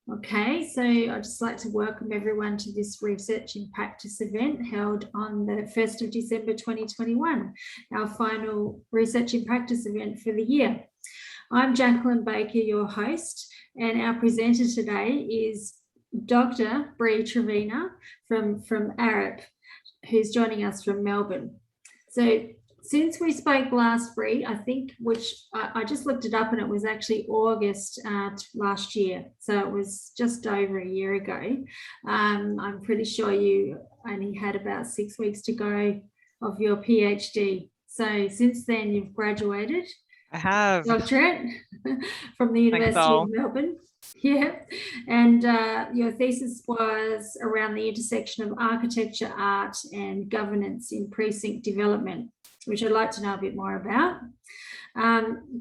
Okay, so I'd just like to welcome everyone to this Research in Practice event held on the 1st of December 2021, our final Research in Practice event for the year. I'm Jacqueline Baker, your host, and our presenter today is Dr. Bree Trevena from ARUP, who's joining us from Melbourne. So since we spoke last, Bree, I think, which I just looked it up and it was actually August last year. So it was just over a year ago. I'm pretty sure you only had about 6 weeks to go of your PhD. So since then you've graduated. I have. Doctorate from the University of Melbourne. Yeah, and your thesis was around the intersection of architecture, art and governance in precinct development, which I'd like to know a bit more about.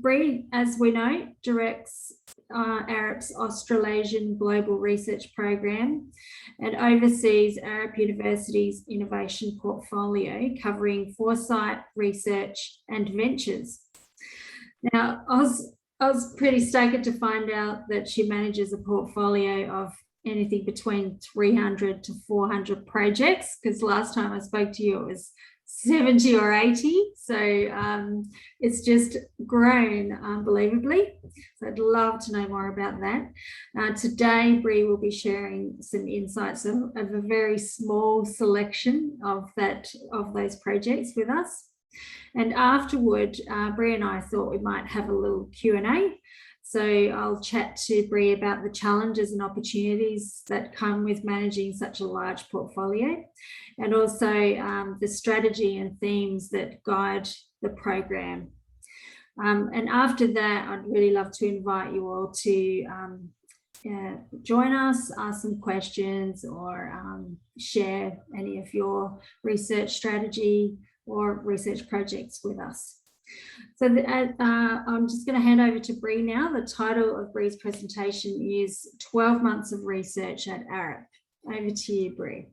Bree, as we know, directs ARUP's Australasian Global Research Program and oversees ARUP University's innovation portfolio covering foresight, research and ventures. Now, I was pretty stoked to find out that she manages a portfolio of anything between 300 to 400 projects, because last time I spoke to you, it was 70 or 80. So it's just grown unbelievably. So I'd love to know more about that. Today, Bree will be sharing some insights of a very small selection of those projects with us. And afterward, Bree and I thought we might have a little Q&A. So I'll chat to Bree about the challenges and opportunities that come with managing such a large portfolio, and also the strategy and themes that guide the program. And after that, I'd really love to invite you all to join us, ask some questions, or share any of your research strategy or research projects with us. So I'm just going to hand over to Bree now. The title of Bree's presentation is 12 Months of Research at ARUP. Over to you, Bree.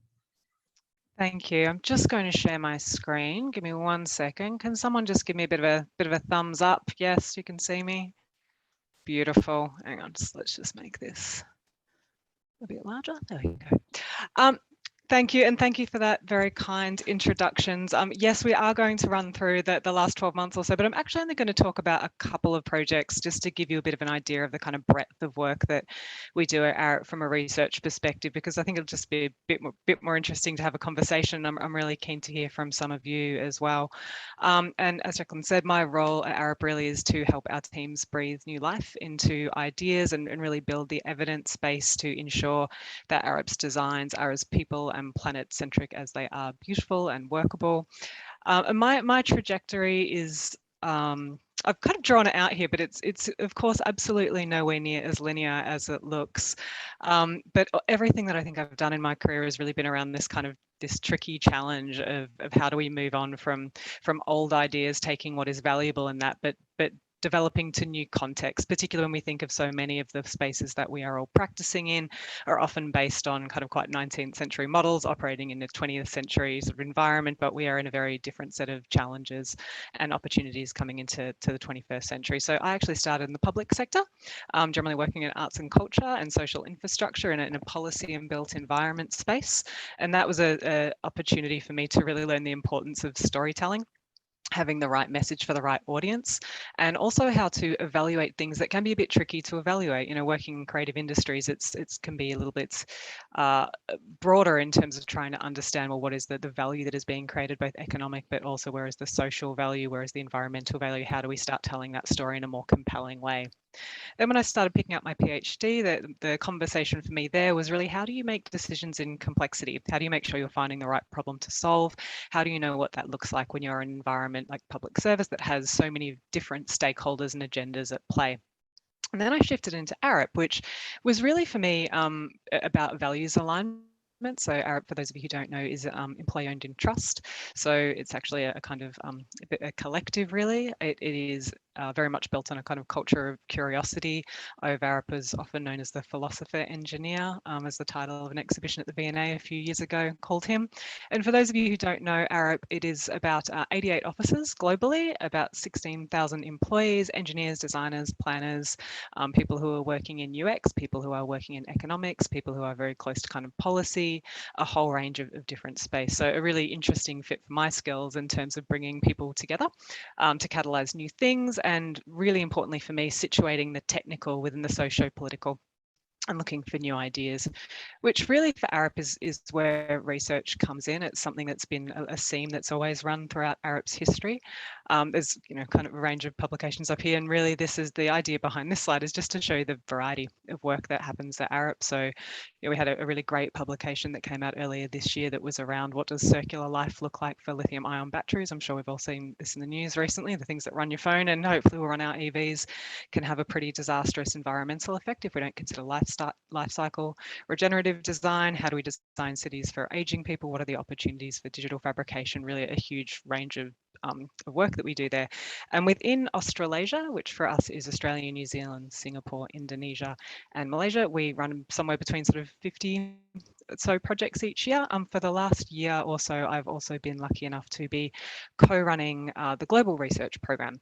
Thank you. I'm just going to share my screen. Give me 1 second. Can someone just give me a bit of a thumbs up? Yes, you can see me. Beautiful. Hang on, let's just make this a bit larger. There we go. Thank you, and thank you for that very kind introductions. Yes, we are going to run through the last 12 months or so, but I'm actually only going to talk about a couple of projects just to give you a bit of an idea of the kind of breadth of work that we do at ARUP from a research perspective, because I think it'll just be a bit more interesting to have a conversation. I'm really keen to hear from some of you as well. And as Jacqueline said, my role at ARUP really is to help our teams breathe new life into ideas and really build the evidence base to ensure that ARUP's designs are as people and planet-centric as they are beautiful and workable. And my trajectory is, I've kind of drawn it out here, but it's of course absolutely nowhere near as linear as it looks. But everything that I think I've done in my career has really been around this tricky challenge of how do we move on from old ideas, taking what is valuable in that, but developing to new contexts, particularly when we think of so many of the spaces that we are all practicing in are often based on kind of quite 19th century models operating in the 20th century sort of environment, but we are in a very different set of challenges and opportunities coming into the 21st century. So I actually started in the public sector, generally working in arts and culture and social infrastructure in a policy and built environment space. And that was an opportunity for me to really learn the importance of storytelling, having the right message for the right audience, and also how to evaluate things that can be a bit tricky to evaluate. You know, working in creative industries, it can be a little bit broader in terms of trying to understand, well, what is the value that is being created, both economic, but also where is the social value, where is the environmental value, how do we start telling that story in a more compelling way. Then when I started picking up my PhD, the conversation for me there was really, how do you make decisions in complexity? How do you make sure you're finding the right problem to solve? How do you know what that looks like when you're in an environment like public service that has so many different stakeholders and agendas at play? And then I shifted into ARUP, which was really for me about values alignment. So ARUP, for those of you who don't know, is employee owned in trust. So it's actually a kind of a collective, really. It is very much built on a kind of culture of curiosity. Ove Arup is often known as the philosopher engineer, as the title of an exhibition at the V&A a few years ago called him. And for those of you who don't know ARUP, it is about 88 offices globally, about 16,000 employees, engineers, designers, planners, people who are working in UX, people who are working in economics, people who are very close to kind of policy, a whole range of different space. So a really interesting fit for my skills in terms of bringing people together to catalyze new things, and really importantly for me, situating the technical within the socio-political and looking for new ideas, which really for ARUP is where research comes in. It's something that's been a theme that's always run throughout ARUP's history. There's kind of a range of publications up here, and really this is the idea behind this slide, is just to show you the variety of work that happens at ARUP. So we had a really great publication that came out earlier this year that was around what does circular life look like for lithium-ion batteries. I'm sure we've all seen this in the news recently, the things that run your phone and hopefully will run our EVs can have a pretty disastrous environmental effect if we don't consider life cycle. Regenerative design, how do we design cities for aging people? What are the opportunities for digital fabrication? Really a huge range of work that we do there. And within Australasia, which for us is Australia, New Zealand, Singapore, Indonesia, and Malaysia, we run somewhere between sort of 50 so projects each year. For the last year or so, I've also been lucky enough to be co-running the global research program.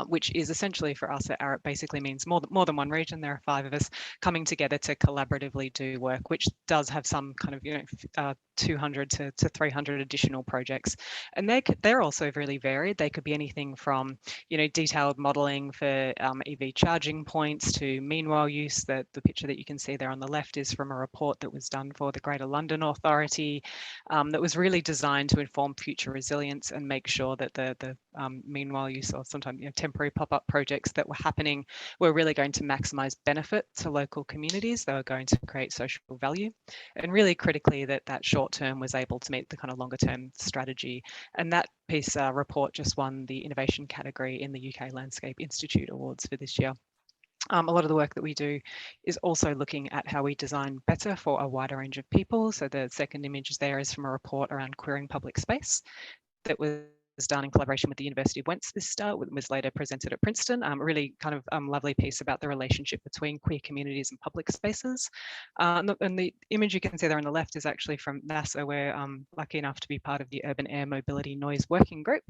Which is essentially for us at ARUP basically means more than one region. There are 5 of us coming together to collaboratively do work, which does have some kind of 200 to 300 additional projects, and they're also really varied. They could be anything from detailed modelling for EV charging points to meanwhile use. The picture that you can see there on the left is from a report that was done for the Greater London Authority that was really designed to inform future resilience and make sure that the meanwhile use, or sometimes temporary pop-up projects that were happening, were really going to maximise benefit to local communities. They were going to create social value, and really critically that short term was able to meet the kind of longer term strategy. And that piece report just won the innovation category in the UK Landscape Institute Awards for this year. A lot of the work that we do is also looking at how we design better for a wider range of people. So the second image there is from a report around queering public space that was done in collaboration with the University of Westminster, was later presented at Princeton. A really kind of lovely piece about the relationship between queer communities and public spaces. And the image you can see there on the left is actually from NASA. We're lucky enough to be part of the Urban Air Mobility Noise Working Group.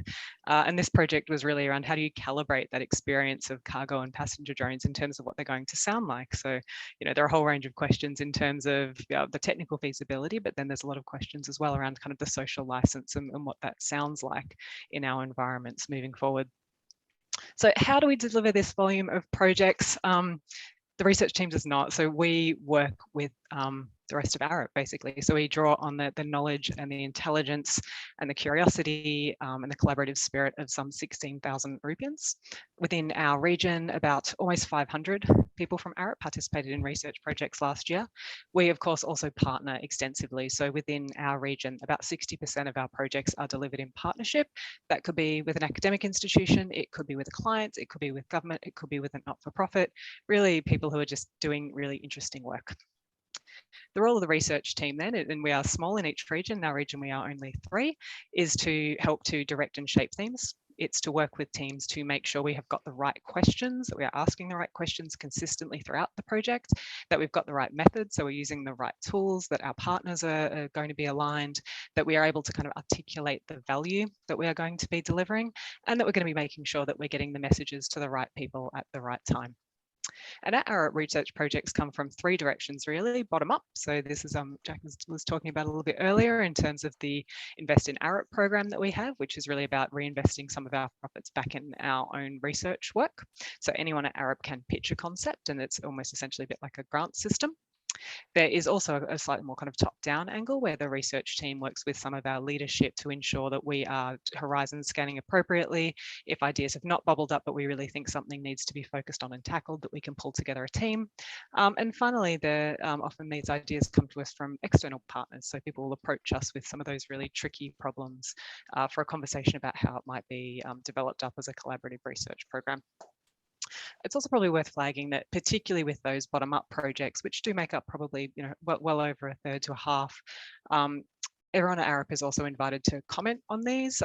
And this project was really around how do you calibrate that experience of cargo and passenger drones in terms of what they're going to sound like. So, there are a whole range of questions in terms of the technical feasibility, but then there's a lot of questions as well around kind of the social license and what that sounds like in our environments moving forward. So how do we deliver this volume of projects? The research team does not. So we work with the rest of ARUP basically. So we draw on the knowledge and the intelligence and the curiosity and the collaborative spirit of some 16,000 Rupians. Within our region, about almost 500 people from ARUP participated in research projects last year. We of course also partner extensively. So within our region, about 60% of our projects are delivered in partnership. That could be with an academic institution, it could be with a client, it could be with government, it could be with a not-for-profit, really people who are just doing really interesting work. The role of the research team then, and we are small in each region, in our region we are only 3, is to help to direct and shape themes. It's to work with teams to make sure we have got the right questions, that we are asking the right questions consistently throughout the project, that we've got the right method, so we're using the right tools, that our partners are going to be aligned, that we are able to kind of articulate the value that we are going to be delivering, and that we're going to be making sure that we're getting the messages to the right people at the right time. And our research projects come from 3 directions really, bottom up. So this is Jack was talking about a little bit earlier in terms of the Invest in ARUP program that we have, which is really about reinvesting some of our profits back in our own research work. So anyone at ARUP can pitch a concept, and it's almost essentially a bit like a grant system. There is also a slightly more kind of top-down angle where the research team works with some of our leadership to ensure that we are horizon scanning appropriately. If ideas have not bubbled up, but we really think something needs to be focused on and tackled, that we can pull together a team. And finally, often these ideas come to us from external partners. So people will approach us with some of those really tricky problems for a conversation about how it might be developed up as a collaborative research program. It's also probably worth flagging that particularly with those bottom-up projects, which do make up probably well over a third to a half, Everyone at ARUP is also invited to comment on these,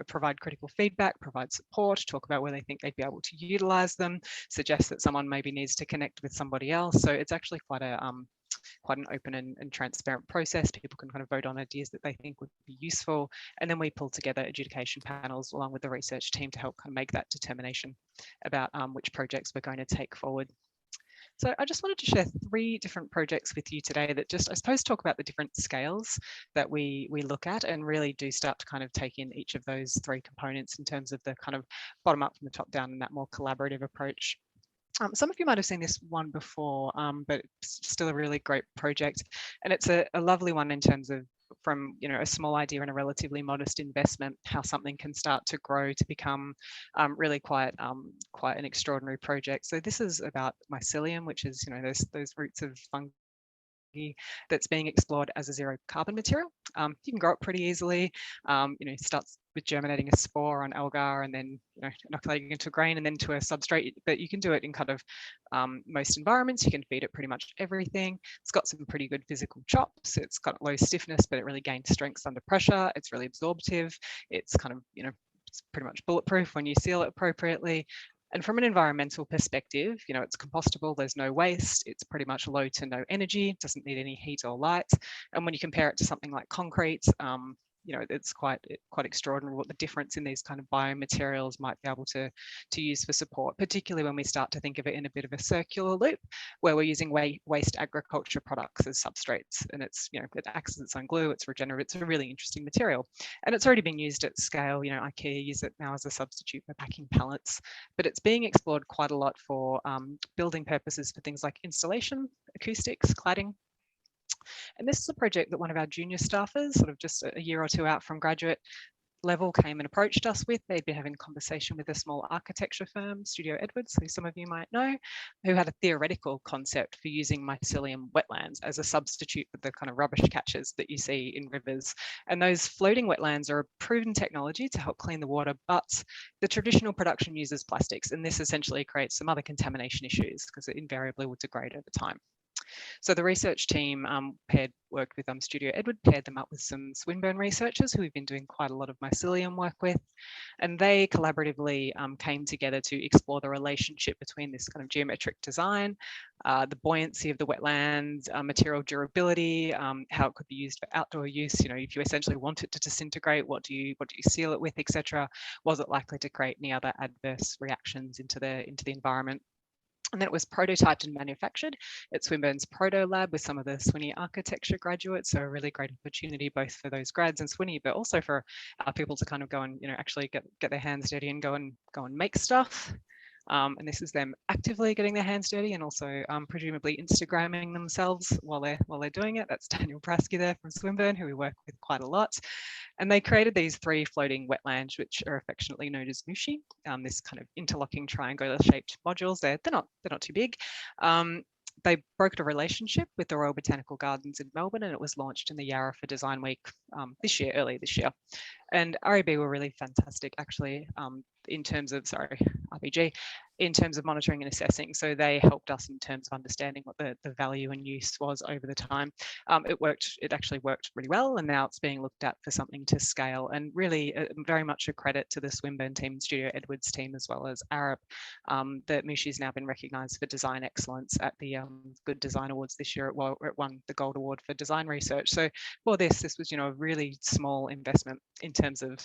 provide critical feedback, provide support, talk about where they think they'd be able to utilize them, suggest that someone maybe needs to connect with somebody else. So it's actually quite an open and transparent process. People can kind of vote on ideas that they think would be useful. And then we pull together adjudication panels along with the research team to help kind of make that determination about which projects we're going to take forward. So I just wanted to share 3 different projects with you today that just, I suppose, talk about the different scales that we look at and really do start to kind of take in each of those 3 components in terms of the kind of bottom up from the top down and that more collaborative approach. Some of you might have seen this one before, but it's still a really great project. And it's a lovely one in terms of from a small idea and a relatively modest investment, how something can start to grow to become really quite an extraordinary project. So this is about Mycelium, which is those roots of fungi that's being explored as a zero carbon material. You can grow it pretty easily. Starts with germinating a spore on algar and then inoculating into grain and then to a substrate. But you can do it in kind of most environments. You can feed it pretty much everything. It's got some pretty good physical chops. It's got low stiffness, but it really gains strength under pressure. It's really absorptive. It's kind of it's pretty much bulletproof when you seal it appropriately. And from an environmental perspective, it's compostable, there's no waste, it's pretty much low to no energy, doesn't need any heat or light. And when you compare it to something like concrete, it's quite extraordinary what the difference in these kind of biomaterials might be able to use for support, particularly when we start to think of it in a bit of a circular loop where we're using waste agriculture products as substrates. And it's, it acts as its own glue, it's regenerative, it's a really interesting material. And it's already been used at scale. IKEA use it now as a substitute for packing pallets, but it's being explored quite a lot for building purposes for things like installation, acoustics, cladding. And this is a project that one of our junior staffers, sort of just a year or 2 out from graduate level, came and approached us with. They'd been having a conversation with a small architecture firm, Studio Edwards, who some of you might know, who had a theoretical concept for using mycelium wetlands as a substitute for the kind of rubbish catchers that you see in rivers. And those floating wetlands are a proven technology to help clean the water, but the traditional production uses plastics, and this essentially creates some other contamination issues because it invariably will degrade over time. So the research team worked with Studio Edward, paired them up with some Swinburne researchers who we've been doing quite a lot of mycelium work with. And they collaboratively came together to explore the relationship between this kind of geometric design, the buoyancy of the wetlands, material durability, how it could be used for outdoor use. If you essentially want it to disintegrate, what do you seal it with, etc. Was it likely to create any other adverse reactions into the environment? And then it was prototyped and manufactured at Swinburne's Proto Lab with some of the Swinney architecture graduates. So a really great opportunity both for those grads and Swinney, but also for people to kind of go and actually get their hands dirty and go and make stuff. And this is them actively getting their hands dirty and also presumably Instagramming themselves while they're doing it. That's Daniel Prescott there from Swinburne, who we work with quite a lot. And they created these 3 floating wetlands, which are affectionately known as mushi. This kind of interlocking triangular shaped modules. They're not too big. They brokered a relationship with the Royal Botanical Gardens in Melbourne, and it was launched in the Yarra for Design Week early this year. And RAB were really fantastic, actually, in terms of, RPG, in terms of monitoring and assessing. So they helped us in terms of understanding what the value and use was over the time. It actually worked really well, and now it's being looked at for something to scale. And really very much a credit to the Swinburne team, Studio Edwards team, as well as ARUP. That Mushi's now been recognised for design excellence at the Good Design Awards this year. It won the Gold Award for design research. So for this was a really small investment in terms of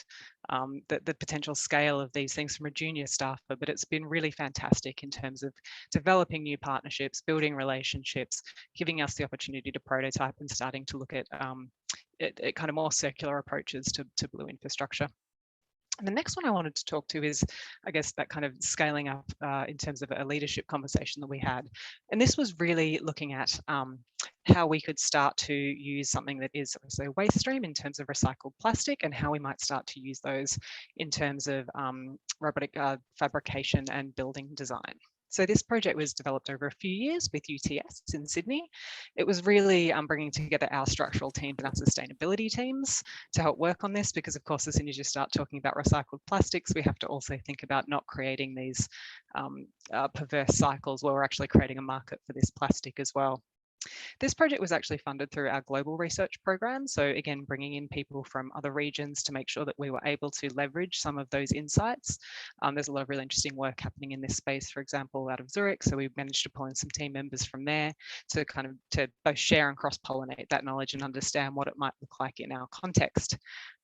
the potential scale of these things from a junior staffer, but it's been really fantastic in terms of developing new partnerships, building relationships, giving us the opportunity to prototype and starting to look at kind of more circular approaches to blue infrastructure. And the next one I wanted to talk to is, I guess, that kind of scaling up in terms of a leadership conversation that we had. And this was really looking at how we could start to use something that is obviously a waste stream in terms of recycled plastic, and how we might start to use those in terms of robotic fabrication and building design. So this project was developed over a few years with UTS in Sydney. It was really bringing together our structural teams and our sustainability teams to help work on this, because of course, as soon as you start talking about recycled plastics, we have to also think about not creating these perverse cycles where we're actually creating a market for this plastic as well. This project was actually funded through our global research program. So again, bringing in people from other regions to make sure that we were able to leverage some of those insights. There's a lot of really interesting work happening in this space, for example, out of Zurich. So we managed to pull in some team members from there to to both share and cross-pollinate that knowledge and understand what it might look like in our context.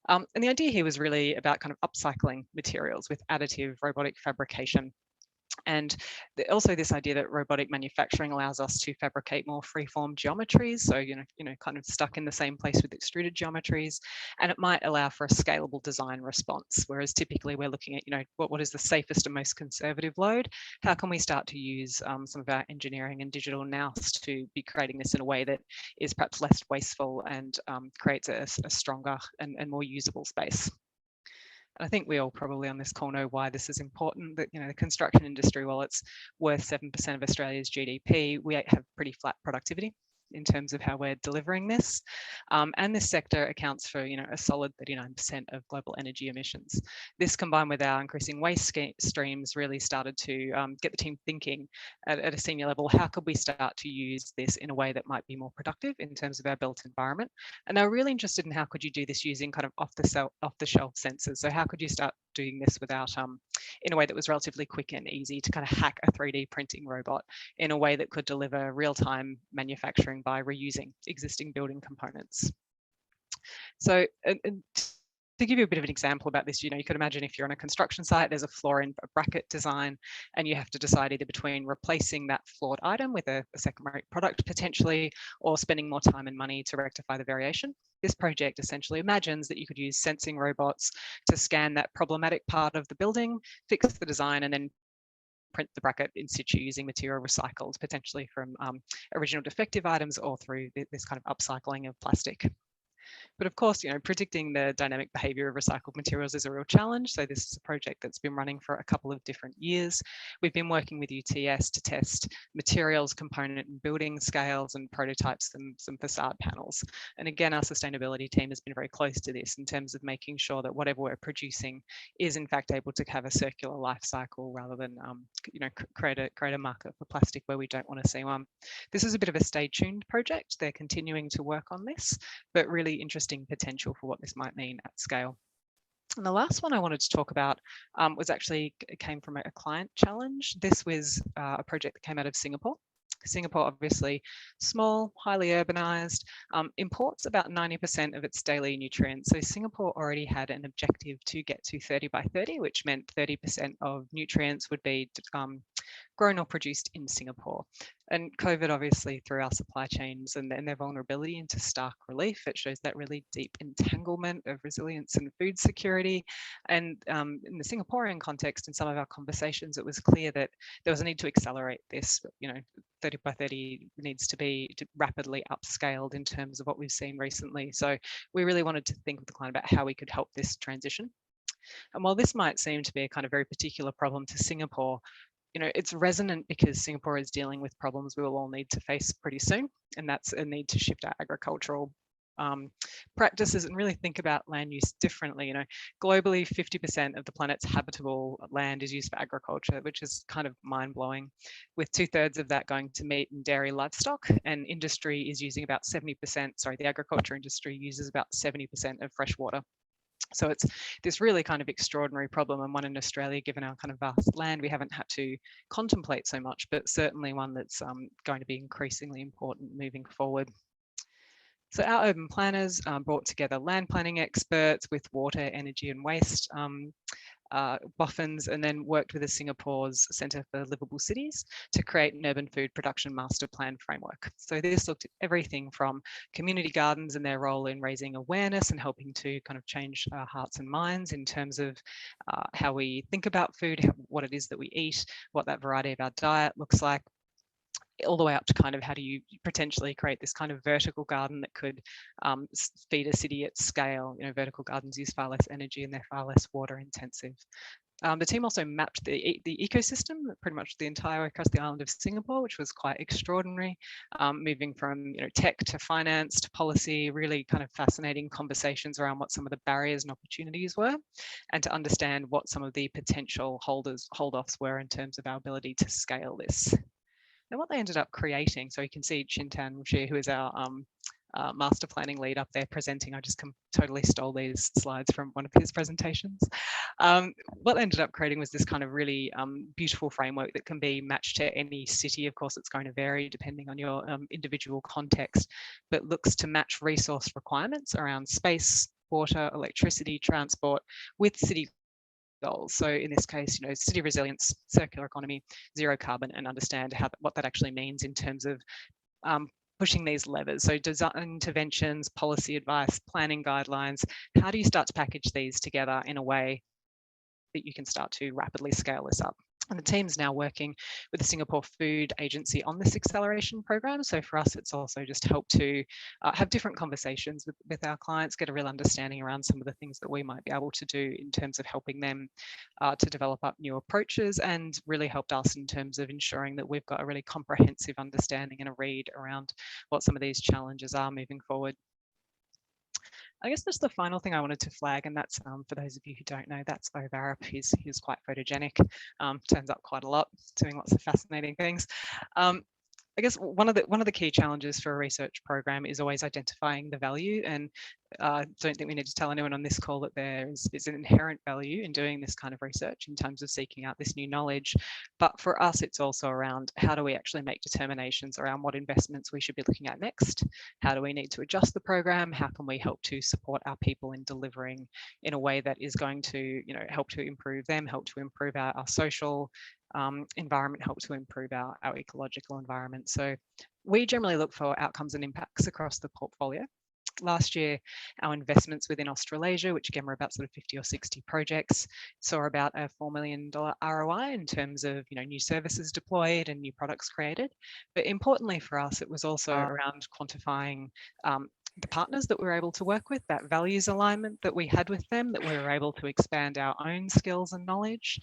And the idea here was really about kind of upcycling materials with additive robotic fabrication. And also this idea that robotic manufacturing allows us to fabricate more free-form geometries. So, kind of stuck in the same place with extruded geometries, and it might allow for a scalable design response. Whereas typically we're looking at, what is the safest and most conservative load? How can we start to use some of our engineering and digital nous to be creating this in a way that is perhaps less wasteful and creates a stronger and more usable space? I think we all probably on this call know why this is important, that the construction industry, while it's worth 7% of Australia's GDP, we have pretty flat productivity in terms of how we're delivering this. And this sector accounts for a solid 39% of global energy emissions. This, combined with our increasing waste streams, really started to get the team thinking at a senior level, how could we start to use this in a way that might be more productive in terms of our built environment? And they're really interested in how could you do this using kind of off-the-shelf sensors. So how could you start doing this without in a way that was relatively quick and easy to kind of hack a 3D printing robot in a way that could deliver real-time manufacturing by reusing existing building components. So to give you a bit of an example about this, you could imagine if you're on a construction site, there's a flaw in a bracket design, and you have to decide either between replacing that flawed item with a second-rate product potentially, or spending more time and money to rectify the variation. This project essentially imagines that you could use sensing robots to scan that problematic part of the building, fix the design, and then print the bracket in situ using material recycled, potentially from original defective items or through this kind of upcycling of plastic. But of course, predicting the dynamic behavior of recycled materials is a real challenge. So this is a project that's been running for a couple of different years. We've been working with UTS to test materials, component and building scales, and prototypes some facade panels. And again, our sustainability team has been very close to this in terms of making sure that whatever we're producing is in fact able to have a circular life cycle rather than create a market for plastic where we don't want to see one. This is a bit of a stay-tuned project. They're continuing to work on this, but really interesting potential for what this might mean at scale. And the last one I wanted to talk about came from a client challenge. This was a project that came out of Singapore. Singapore, obviously small, highly urbanized, imports about 90% of its daily nutrients. So Singapore already had an objective to get to 30 by 30, which meant 30% of nutrients would be grown or produced in Singapore. And COVID obviously threw our supply chains and their vulnerability into stark relief. It shows that really deep entanglement of resilience and food security. And in the Singaporean context, in some of our conversations, it was clear that there was a need to accelerate this. 30 by 30 needs to be rapidly upscaled in terms of what we've seen recently. So we really wanted to think with the client about how we could help this transition. And while this might seem to be a kind of very particular problem to Singapore, it's resonant because Singapore is dealing with problems we will all need to face pretty soon, and that's a need to shift our agricultural practices and really think about land use differently. Globally, 50% of the planet's habitable land is used for agriculture, which is kind of mind-blowing, with 2/3 of that going to meat and dairy livestock, and industry is using about 70%, the agriculture industry uses about 70% of fresh water. So it's this really kind of extraordinary problem, and one in Australia, given our kind of vast land, we haven't had to contemplate so much, but certainly one that's going to be increasingly important moving forward. So our urban planners brought together land planning experts with water, energy and waste boffins, and then worked with the Singapore's Centre for Livable Cities to create an urban food production master plan framework. So this looked at everything from community gardens and their role in raising awareness and helping to kind of change our hearts and minds in terms of how we think about food, what it is that we eat, what that variety of our diet looks like, all the way up to kind of how do you potentially create this kind of vertical garden that could feed a city at scale. Vertical gardens use far less energy and they're far less water intensive. The team also mapped the ecosystem pretty much the entire way across the island of Singapore, which was quite extraordinary, moving from tech to finance to policy, really kind of fascinating conversations around what some of the barriers and opportunities were, and to understand what some of the potential hold-offs were in terms of our ability to scale this. And what they ended up creating, so you can see Chintan Rushi, who is our master planning lead up there presenting. I just totally stole these slides from one of his presentations. What they ended up creating was this kind of really beautiful framework that can be matched to any city. Of course, it's going to vary depending on your individual context, but looks to match resource requirements around space, water, electricity, transport with city goals. So in this case, city resilience, circular economy, zero carbon, and understand what that actually means in terms of pushing these levers. So design interventions, policy advice, planning guidelines. How do you start to package these together in a way that you can start to rapidly scale this up? And the team's now working with the Singapore Food Agency on this acceleration program. So for us, it's also just helped to have different conversations with our clients, get a real understanding around some of the things that we might be able to do in terms of helping them to develop up new approaches, and really helped us in terms of ensuring that we've got a really comprehensive understanding and a read around what some of these challenges are moving forward. I guess that's the final thing I wanted to flag, and that's for those of you who don't know, that's ARUP. He's quite photogenic, turns up quite a lot, doing lots of fascinating things. I guess one of the key challenges for a research program is always identifying the value, and don't think we need to tell anyone on this call that there is an inherent value in doing this kind of research in terms of seeking out this new knowledge. But for us, it's also around how do we actually make determinations around what investments we should be looking at next? How do we need to adjust the program? How can we help to support our people in delivering in a way that is going to, help to improve them, help to improve our social environment, help to improve our ecological environment. So we generally look for outcomes and impacts across the portfolio. Last year, our investments within Australasia, which again were about sort of 50 or 60 projects, saw about a $4 million ROI in terms of new services deployed and new products created. But importantly for us, it was also around quantifying the partners that we were able to work with, that values alignment that we had with them, that we were able to expand our own skills and knowledge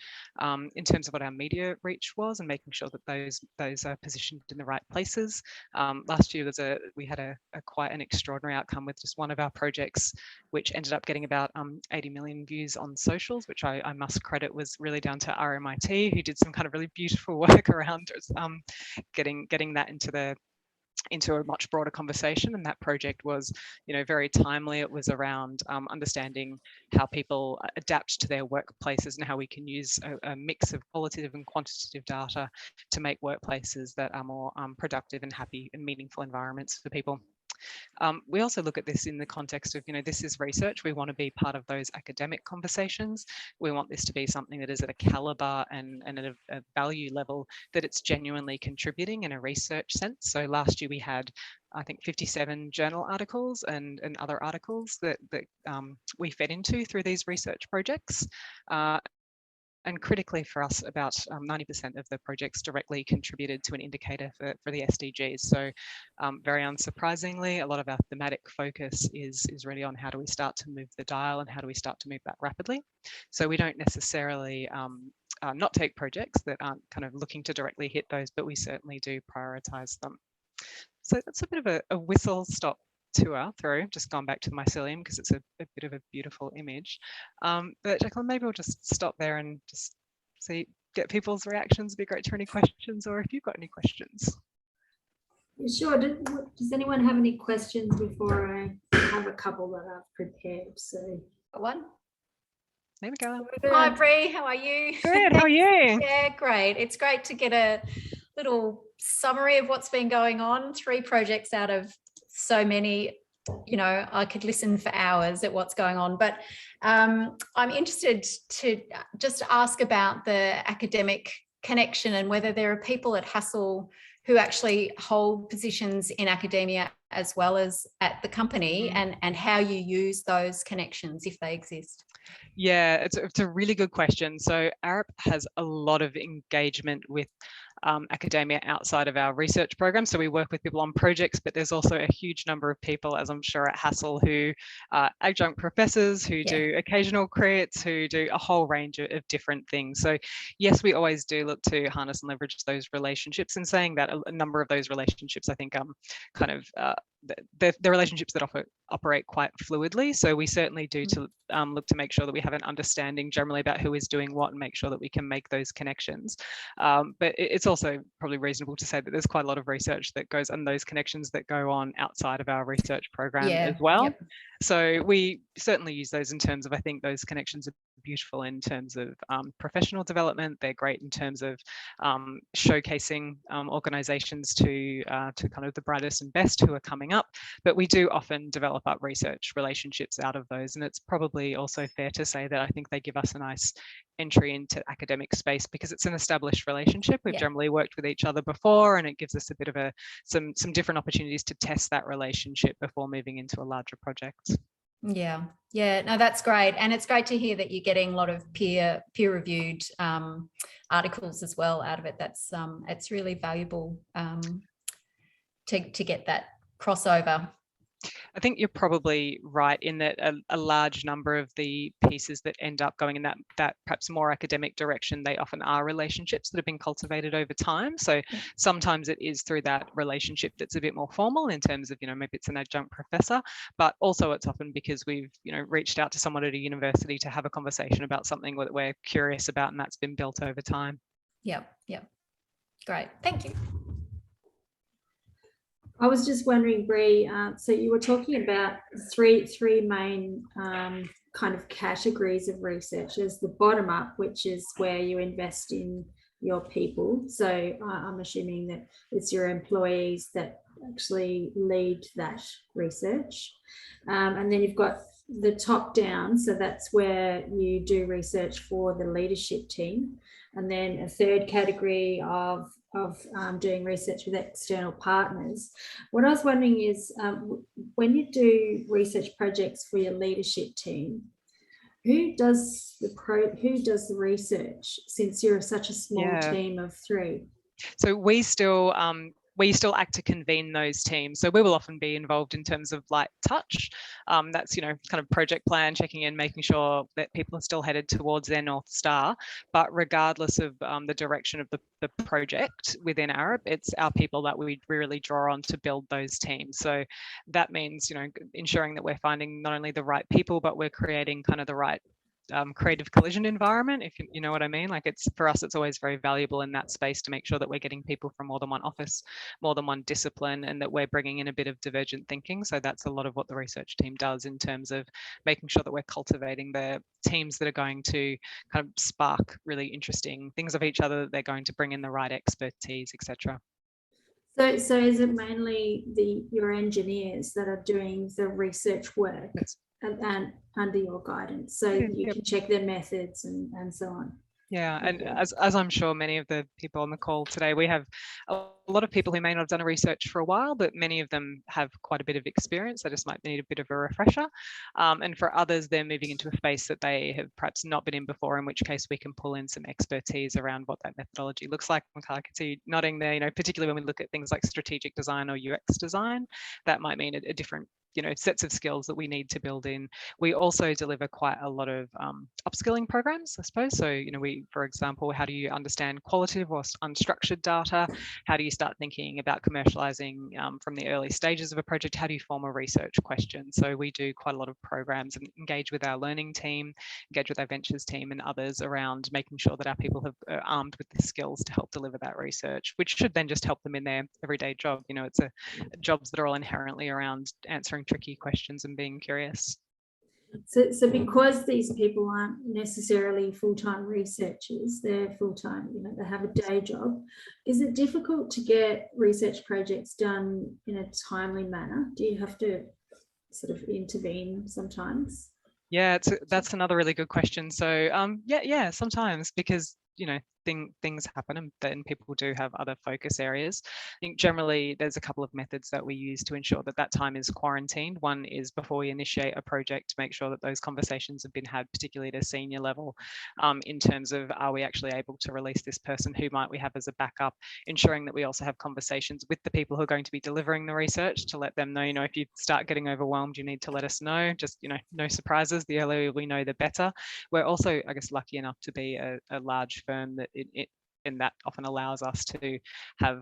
in terms of what our media reach was, and making sure that those are positioned in the right places. Last year we had a quite an extraordinary outcome with just one of our projects, which ended up getting about 80 million views on socials, which I must credit was really down to RMIT, who did some kind of really beautiful work around getting that into a much broader conversation. And that project was, very timely. It was around understanding how people adapt to their workplaces and how we can use a mix of qualitative and quantitative data to make workplaces that are more productive and happy and meaningful environments for people. We also look at this in the context of, this is research. We want to be part of those academic conversations. We want this to be something that is at a caliber and at a value level that it's genuinely contributing in a research sense. So last year we had, I think, 57 journal articles and other articles that we fed into through these research projects. And critically for us, about 90% of the projects directly contributed to an indicator for the SDGs. So very unsurprisingly, a lot of our thematic focus is really on how do we start to move the dial and how do we start to move that rapidly. So we don't necessarily not take projects that aren't kind of looking to directly hit those, but we certainly do prioritize them. So that's a bit of a whistle stop tour through, just gone back to the Mycelium because it's a bit of a beautiful image. But Jacqueline, maybe we'll just stop there and just get people's reactions. It'd be great to hear any questions, or if you've got any questions. Sure. Does anyone have any questions before I have a couple that I've prepared? So one. There we go. Hi Bree, how are you? Good, how are you? Yeah, great. It's great to get a little summary of what's been going on. 3 projects out of so many, I could listen for hours at what's going on, but I'm interested to just ask about the academic connection and whether there are people at Hassel who actually hold positions in academia as well as at the company, and how you use those connections if they exist. Yeah, it's a really good question. So ARUP has a lot of engagement with academia outside of our research program. So we work with people on projects, but there's also a huge number of people, as I'm sure at Hassel, who are adjunct professors, who do occasional crits, who do a whole range of different things. So yes, we always do look to harness and leverage those relationships. And saying that, a number of those relationships, I think, kind of they're relationships that operate quite fluidly. So we certainly do to look to make sure that we have an understanding generally about who is doing what and make sure that we can make those connections. But it's also probably reasonable to say that there's quite a lot of research that goes and those connections that go on outside of our research program as well. Yep. So we certainly use those in terms of, I think those connections are beautiful in terms of professional development. They're great in terms of showcasing organizations to kind of the brightest and best who are coming up. But we do often develop up research relationships out of those. And it's probably also fair to say that I think they give us a nice entry into academic space because it's an established relationship. We've generally worked with each other before, and it gives us a bit of some different opportunities to test that relationship before moving into a larger project. No, that's great, and it's great to hear that you're getting a lot of peer-reviewed articles as well out of it. That's it's really valuable to get that crossover. I think you're probably right in that a large number of the pieces that end up going in that perhaps more academic direction, they often are relationships that have been cultivated over time. So sometimes it is through that relationship that's a bit more formal in terms of, maybe it's an adjunct professor, but also it's often because we've, reached out to someone at a university to have a conversation about something that we're curious about, and that's been built over time. Yep. Great. Thank you. I was just wondering, Bree, so you were talking about three main kind of categories of research. There's the bottom up, which is where you invest in your people. So I'm assuming that it's your employees that actually lead that research. And then you've got the top down. So that's where you do research for the leadership team. And then a third category of doing research with external partners. What I was wondering is, when you do research projects for your leadership team, who does the research, since you're such a small team of 3? So we still act to convene those teams. So we will often be involved in terms of light touch. That's, kind of project plan, checking in, making sure that people are still headed towards their North Star. But regardless of the direction of the project within ARUP, it's our people that we really draw on to build those teams. So that means, ensuring that we're finding not only the right people, but we're creating kind of the right creative collision environment, if you know what I mean. Like, it's for us, it's always very valuable in that space to make sure that we're getting people from more than one office, more than one discipline, and that we're bringing in a bit of divergent thinking. So that's a lot of what the research team does in terms of making sure that we're cultivating the teams that are going to kind of spark really interesting things of each other, that they're going to bring in the right expertise, etc. So is it mainly your engineers that are doing the research work? Yes. And under your guidance, so you can check their methods and so on. Yeah, and as I'm sure many of the people on the call today, we have a lot of people who may not have done a research for a while, but many of them have quite a bit of experience. They just might need a bit of a refresher. And for others, they're moving into a space that they have perhaps not been in before, in which case we can pull in some expertise around what that methodology looks like. I can see you nodding there, particularly when we look at things like strategic design or UX design, that might mean a different sets of skills that we need to build in. We also deliver quite a lot of upskilling programs, I suppose. So, we, for example, how do you understand qualitative or unstructured data? How do you start thinking about commercializing from the early stages of a project? How do you form a research question? So we do quite a lot of programs and engage with our learning team, engage with our ventures team and others around making sure that our people are armed with the skills to help deliver that research, which should then just help them in their everyday job. It's jobs that are all inherently around answering tricky questions and being curious. So because these people aren't necessarily full-time researchers, they're full-time, they have a day job, is it difficult to get research projects done in a timely manner? Do you have to sort of intervene sometimes? Yeah, that's another really good question. So yeah, sometimes, because things happen and then people do have other focus areas. I think generally there's a couple of methods that we use to ensure that time is quarantined. One is before we initiate a project to make sure that those conversations have been had, particularly at a senior level, in terms of, are we actually able to release this person? Who might we have as a backup? Ensuring that we also have conversations with the people who are going to be delivering the research to let them know, if you start getting overwhelmed, you need to let us know. Just, no surprises. The earlier we know, the better. We're also, I guess, lucky enough to be a large firm that and that often allows us to have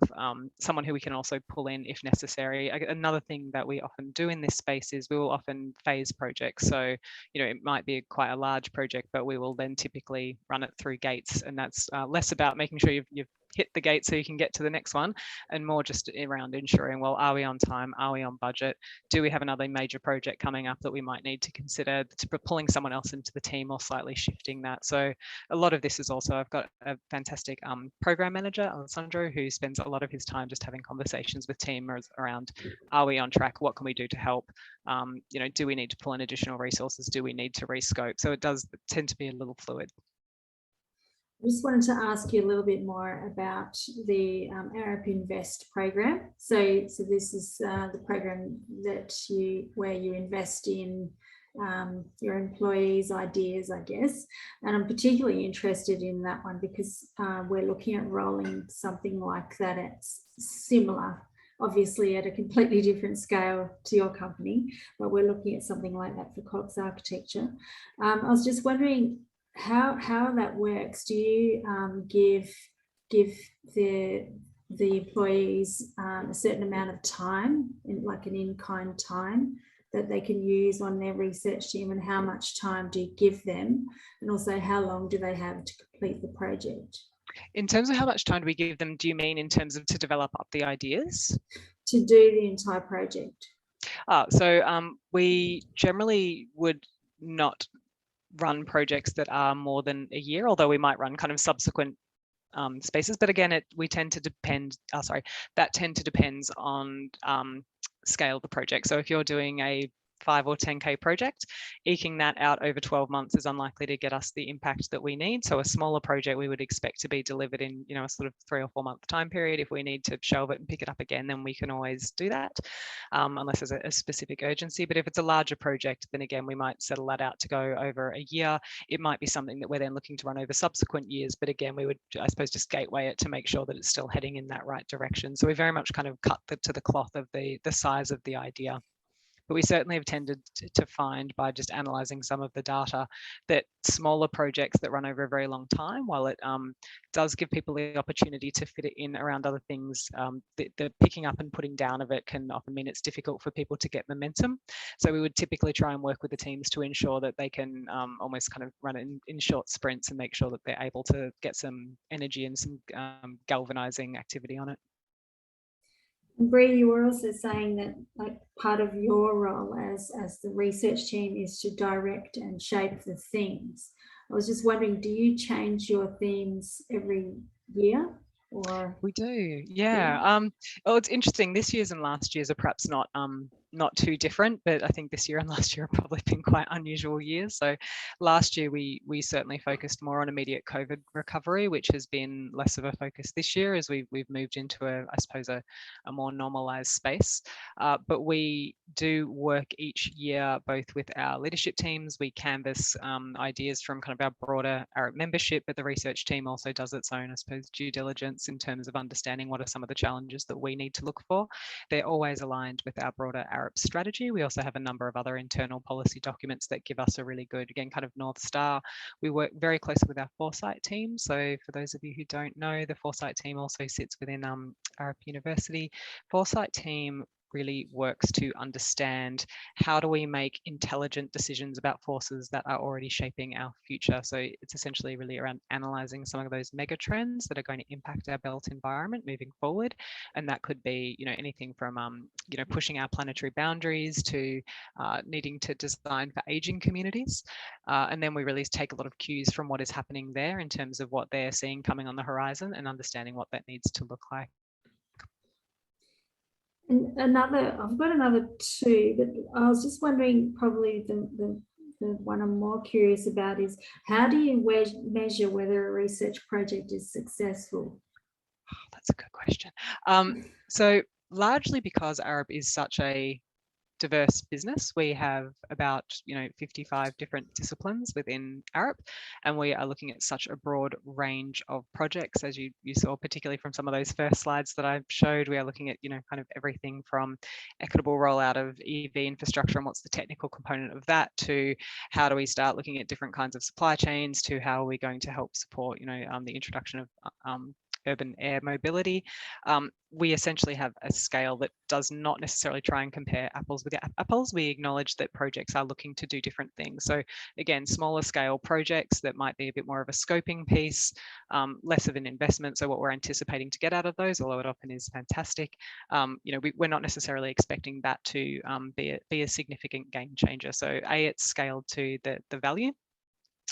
someone who we can also pull in if necessary. Another thing that we often do in this space is we will often phase projects. So, you know, it might be quite a large project, but we will then typically run it through gates, and that's less about making sure you've hit the gate so you can get to the next one, and more just around ensuring, well, are we on time? Are we on budget? Do we have another major project coming up that we might need to consider pulling someone else into the team or slightly shifting that? So a lot of this is also, I've got a fantastic program manager, Alessandro, who spends a lot of his time just having conversations with team around, are we on track? What can we do to help? You know, do we need to pull in additional resources? Do we need to rescope? So it does tend to be a little fluid. I just wanted to ask you a little bit more about the ARUP Invest program. So this is the program that where you invest in your employees' ideas, I guess. And I'm particularly interested in that one because we're looking at rolling something like that at similar, obviously at a completely different scale to your company, but we're looking at something like that for Cox Architecture. I was just wondering how that works. Do you give the employees a certain amount of time, like an in-kind time, that they can use on their research team, and how much time do you give them, and also how long do they have to complete the project? In terms of how much time do we give them, do you mean in terms of to develop up the ideas? To do the entire project. So we generally would not run projects that are more than a year, although we might run kind of subsequent spaces. But again, that tend to depends on scale of the project. So if you're doing a 5 or 10K project, eking that out over 12 months is unlikely to get us the impact that we need. So a smaller project we would expect to be delivered in, you know, a sort of 3 or 4 month time period. If we need to shelve it and pick it up again, then we can always do that, unless there's a specific urgency. But if it's a larger project, then again, we might settle that out to go over a year. It might be something that we're then looking to run over subsequent years. But again, we would, I suppose, just gateway it to make sure that it's still heading in that right direction. So we very much kind of cut to the cloth of the size of the idea. But we certainly have tended to find, by just analysing some of the data, that smaller projects that run over a very long time, while it does give people the opportunity to fit it in around other things, the picking up and putting down of it can often mean it's difficult for people to get momentum. So we would typically try and work with the teams to ensure that they can almost kind of run it in short sprints and make sure that they're able to get some energy and some galvanising activity on it. Bree, you were also saying that, like, part of your role as the research team is to direct and shape the themes. I was just wondering, do you change your themes every year? Or we do, yeah. Oh, it's interesting. This year's and last year's are perhaps not too different, but I think this year and last year have probably been quite unusual years. So last year we certainly focused more on immediate COVID recovery, which has been less of a focus this year as we've moved into I suppose a more normalized space. But we do work each year both with our leadership teams. We canvass ideas from kind of our broader ARUP membership, but the research team also does its own, I suppose, due diligence in terms of understanding what are some of the challenges that we need to look for. They're always aligned with our broader ARUP strategy. We also have a number of other internal policy documents that give us a really good, again, kind of North Star. We work very closely with our Foresight team. So for those of you who don't know, the Foresight team also sits within ARUP University. Foresight team really works to understand how do we make intelligent decisions about forces that are already shaping our future. So it's essentially really around analysing some of those mega trends that are going to impact our built environment moving forward. And that could be, you know, anything from, you know, pushing our planetary boundaries to needing to design for aging communities. And then we really take a lot of cues from what is happening there in terms of what they're seeing coming on the horizon and understanding what that needs to look like. And I've got another two, but I was just wondering, probably the one I'm more curious about is, how do you measure whether a research project is successful? Oh, that's a good question. So largely because ARUP is such a diverse business. We have about 55 different disciplines within ARUP, and we are looking at such a broad range of projects, as you saw, particularly from some of those first slides that I showed. We are looking at kind of everything from equitable rollout of EV infrastructure and what's the technical component of that, to how do we start looking at different kinds of supply chains, to how are we going to help support the introduction of urban air mobility. We essentially have a scale that does not necessarily try and compare apples with apples. We acknowledge that projects are looking to do different things. So again, smaller scale projects that might be a bit more of a scoping piece, less of an investment. So what we're anticipating to get out of those, although it often is fantastic, we're not necessarily expecting that to be a significant game changer. So it's scaled to the value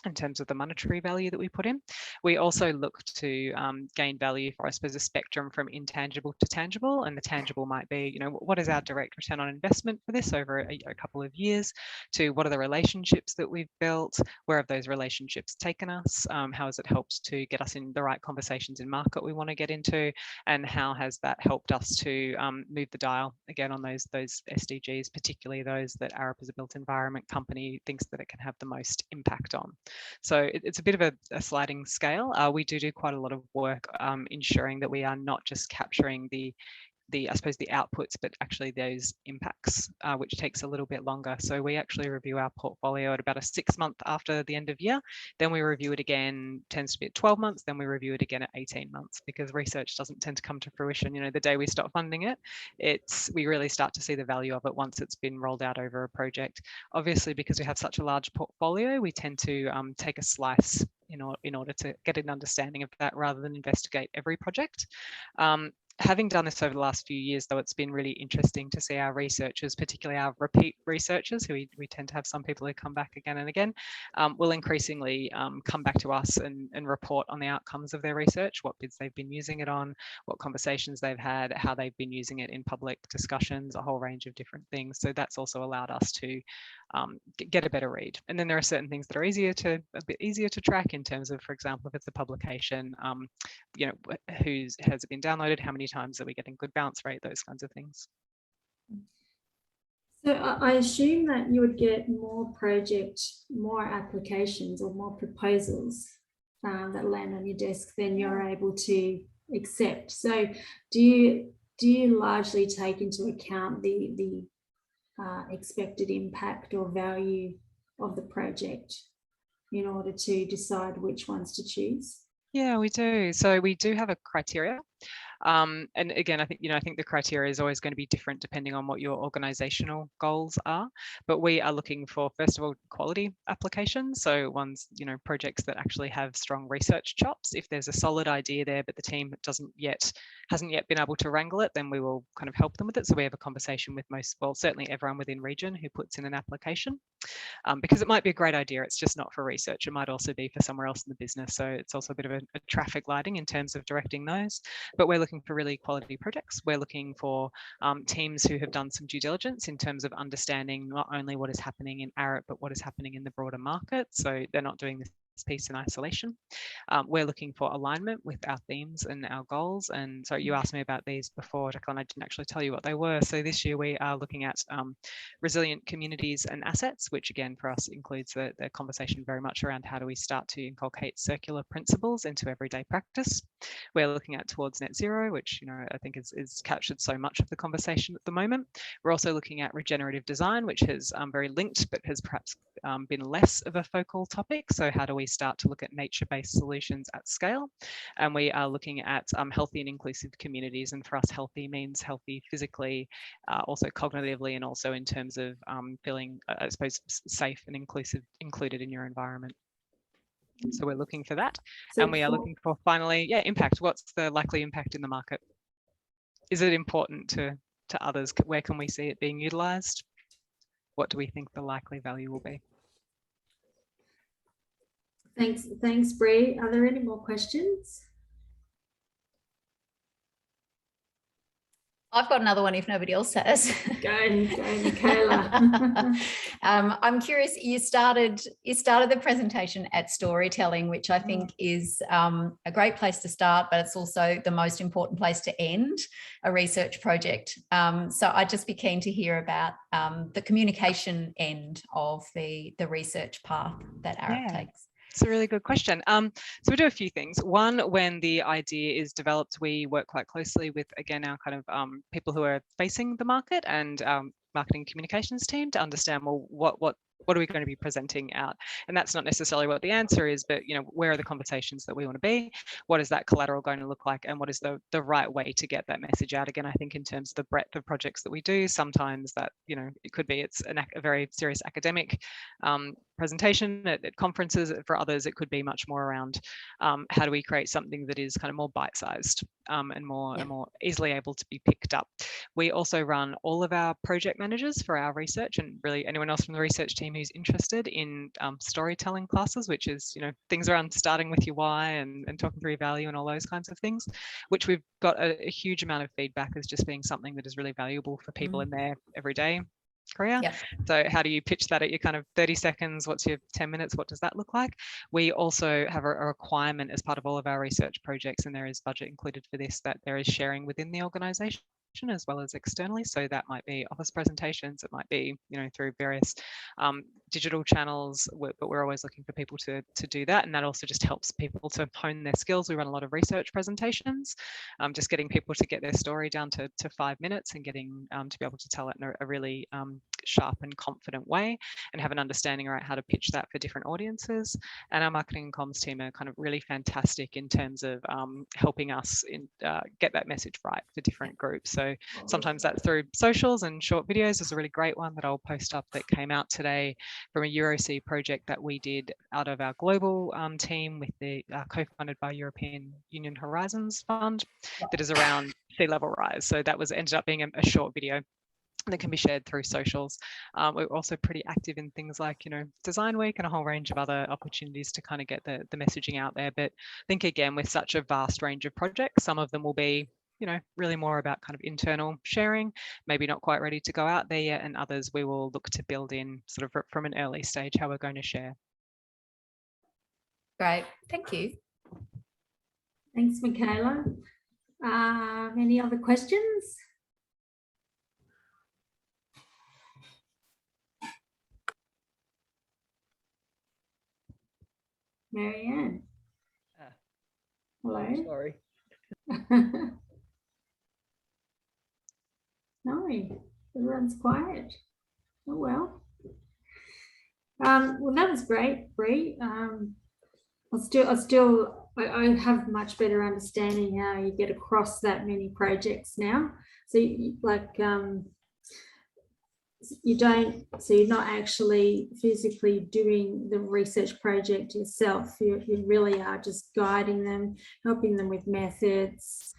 in terms of the monetary value that we put in. We also look to gain value for, I suppose, a spectrum from intangible to tangible, and the tangible might be, what is our direct return on investment for this over a couple of years, to what are the relationships that we've built, where have those relationships taken us, how has it helped to get us in the right conversations in market we want to get into, and how has that helped us to move the dial again on those SDGs, particularly those that ARUP as a built environment company thinks that it can have the most impact on. So it's a bit of a sliding scale. We do quite a lot of work ensuring that we are not just capturing the I suppose the outputs, but actually those impacts, which takes a little bit longer. So we actually review our portfolio at about a 6 month after the end of year. Then we review it again, tends to be at 12 months. Then we review it again at 18 months, because research doesn't tend to come to fruition. The day we stop funding it, we really start to see the value of it once it's been rolled out over a project. Obviously, because we have such a large portfolio, we tend to take a slice in order to get an understanding of that rather than investigate every project. Having done this over the last few years, though, it's been really interesting to see our researchers, particularly our repeat researchers, who we tend to have some people who come back again and again, will increasingly come back to us and report on the outcomes of their research, what bids they've been using it on, what conversations they've had, how they've been using it in public discussions, a whole range of different things. So that's also allowed us to get a better read. And then there are certain things that are a bit easier to track in terms of, for example, if it's a publication, has it been downloaded, how many times are we getting good bounce rate, those kinds of things. So I assume that you would get more applications or more proposals that land on your desk than you're able to accept. So do you largely take into account the expected impact or value of the project in order to decide which ones to choose? Yeah, we do. So we do have a criteria. And again, I think the criteria is always going to be different depending on what your organizational goals are. But we are looking for, first of all, quality applications. So ones, projects that actually have strong research chops. If there's a solid idea there, but the team hasn't yet been able to wrangle it, then we will kind of help them with it. So we have a conversation with certainly everyone within region who puts in an application. Because it might be a great idea, it's just not for research. It might also be for somewhere else in the business. So it's also a bit of a traffic lighting in terms of directing those. But we're looking for really quality projects. We're looking for teams who have done some due diligence in terms of understanding not only what is happening in ARUP, but what is happening in the broader market. So they're not doing this piece in isolation. We're looking for alignment with our themes and our goals. And so you asked me about these before, Jacqueline, I didn't actually tell you what they were. So this year we are looking at resilient communities and assets, which again for us includes the conversation very much around how do we start to inculcate circular principles into everyday practice. We're looking at towards net zero, which I think is captured so much of the conversation at the moment. We're also looking at regenerative design, which has very linked, but has perhaps been less of a focal topic. So how do we start to look at nature-based solutions at scale? And we are looking at healthy and inclusive communities. And for us, healthy means healthy physically, also cognitively, and also in terms of feeling, I suppose, safe and included in your environment. So we're looking for that. So and we are looking for, finally, impact. What's the likely impact in the market? Is it important to others? Where can we see it being utilised? What do we think the likely value will be? Thanks, Bree. Are there any more questions? I've got another one if nobody else has. Go, Michaela. I'm curious, you started the presentation at storytelling, which I think is a great place to start, but it's also the most important place to end a research project. So I'd just be keen to hear about the communication end of the research path that ARUP takes. It's a really good question. So we do a few things. One, when the idea is developed, we work quite closely with, again, our kind of people who are facing the market and marketing communications team to understand, well, what are we going to be presenting out? And that's not necessarily what the answer is, but, you know, where are the conversations that we want to be? What is that collateral going to look like? And what is the right way to get that message out? Again, I think in terms of the breadth of projects that we do, sometimes that, you know, it could be it's a very serious academic presentation at conferences. For others, it could be much more around how do we create something that is kind of more bite-sized and more easily able to be picked up. We also run all of our project managers for our research, and really anyone else from the research team who's interested in storytelling classes, which is, you know, things around starting with your why and talking through your value and all those kinds of things, which we've got a huge amount of feedback as just being something that is really valuable for people in their everyday career. So how do you pitch that at your kind of 30 seconds? What's your 10 minutes? What does that look like? We also have a requirement as part of all of our research projects, and there is budget included for this, that there is sharing within the organization as well as externally. So that might be office presentations, it might be, you know, through various digital channels, but we're always looking for people to do that. And that also just helps people to hone their skills. We run a lot of research presentations, just getting people to get their story down to 5 minutes and getting to be able to tell it in a really sharp and confident way, and have an understanding around how to pitch that for different audiences. And our marketing and comms team are kind of really fantastic in terms of helping us get that message right for different groups. So sometimes that's through socials, and short videos is a really great one that I'll post up that came out today from a EuroC project that we did out of our global team with the co-funded by European Union Horizons Fund, that is around sea level rise. So that ended up being a short video that can be shared through socials. We're also pretty active in things like, you know, Design Week and a whole range of other opportunities to kind of get the messaging out there. But I think, again, with such a vast range of projects, some of them will be, you know, really more about kind of internal sharing, maybe not quite ready to go out there yet, and others we will look to build in sort of from an early stage how we're going to share. Great, thank you. Thanks, Michaela. Any other questions? Marianne. Hello. Sorry. No, everyone's quiet. Oh well. Well, that was great, Bree. I have much better understanding how you get across that many projects now. So you're not actually physically doing the research project yourself. You really are just guiding them, helping them with methods,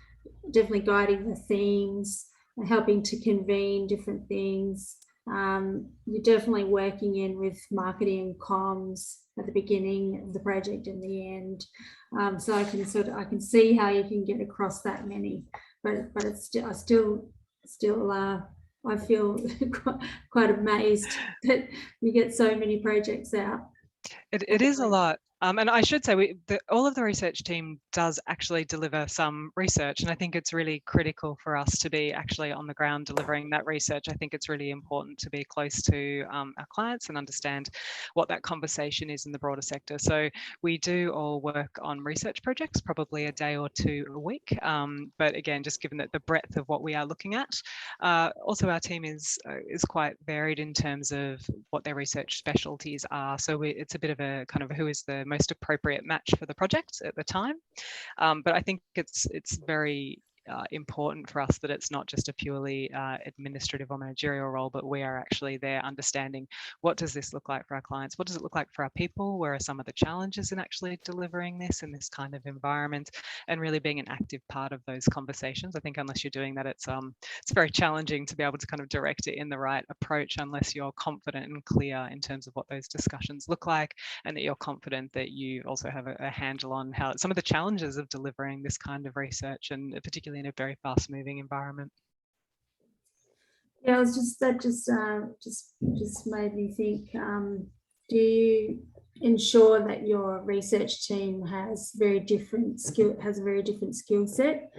definitely guiding the themes, helping to convene different things. You're definitely working in with marketing and comms at the beginning of the project and the end. So I can see how you can get across that many, but it's I feel quite amazed that you get so many projects out. It is a lot. And I should say, all of the research team does actually deliver some research, and I think it's really critical for us to be actually on the ground delivering that research. I think it's really important to be close to our clients and understand what that conversation is in the broader sector. So we do all work on research projects, probably a day or two a week. But again, just given that the breadth of what we are looking at, also our team is quite varied in terms of what their research specialties are. So it's a bit of a kind of who is the most appropriate match for the project at the time. But I think it's very important for us that it's not just a purely administrative or managerial role, but we are actually there understanding what does this look like for our clients, what does it look like for our people, where are some of the challenges in actually delivering this in this kind of environment, and really being an active part of those conversations. I think unless you're doing that, it's very challenging to be able to kind of direct it in the right approach unless you're confident and clear in terms of what those discussions look like, and that you're confident that you also have a handle on how some of the challenges of delivering this kind of research, and particularly in a very fast-moving environment. Yeah, it was just made me think. Do you ensure that your research team has a very different skill set?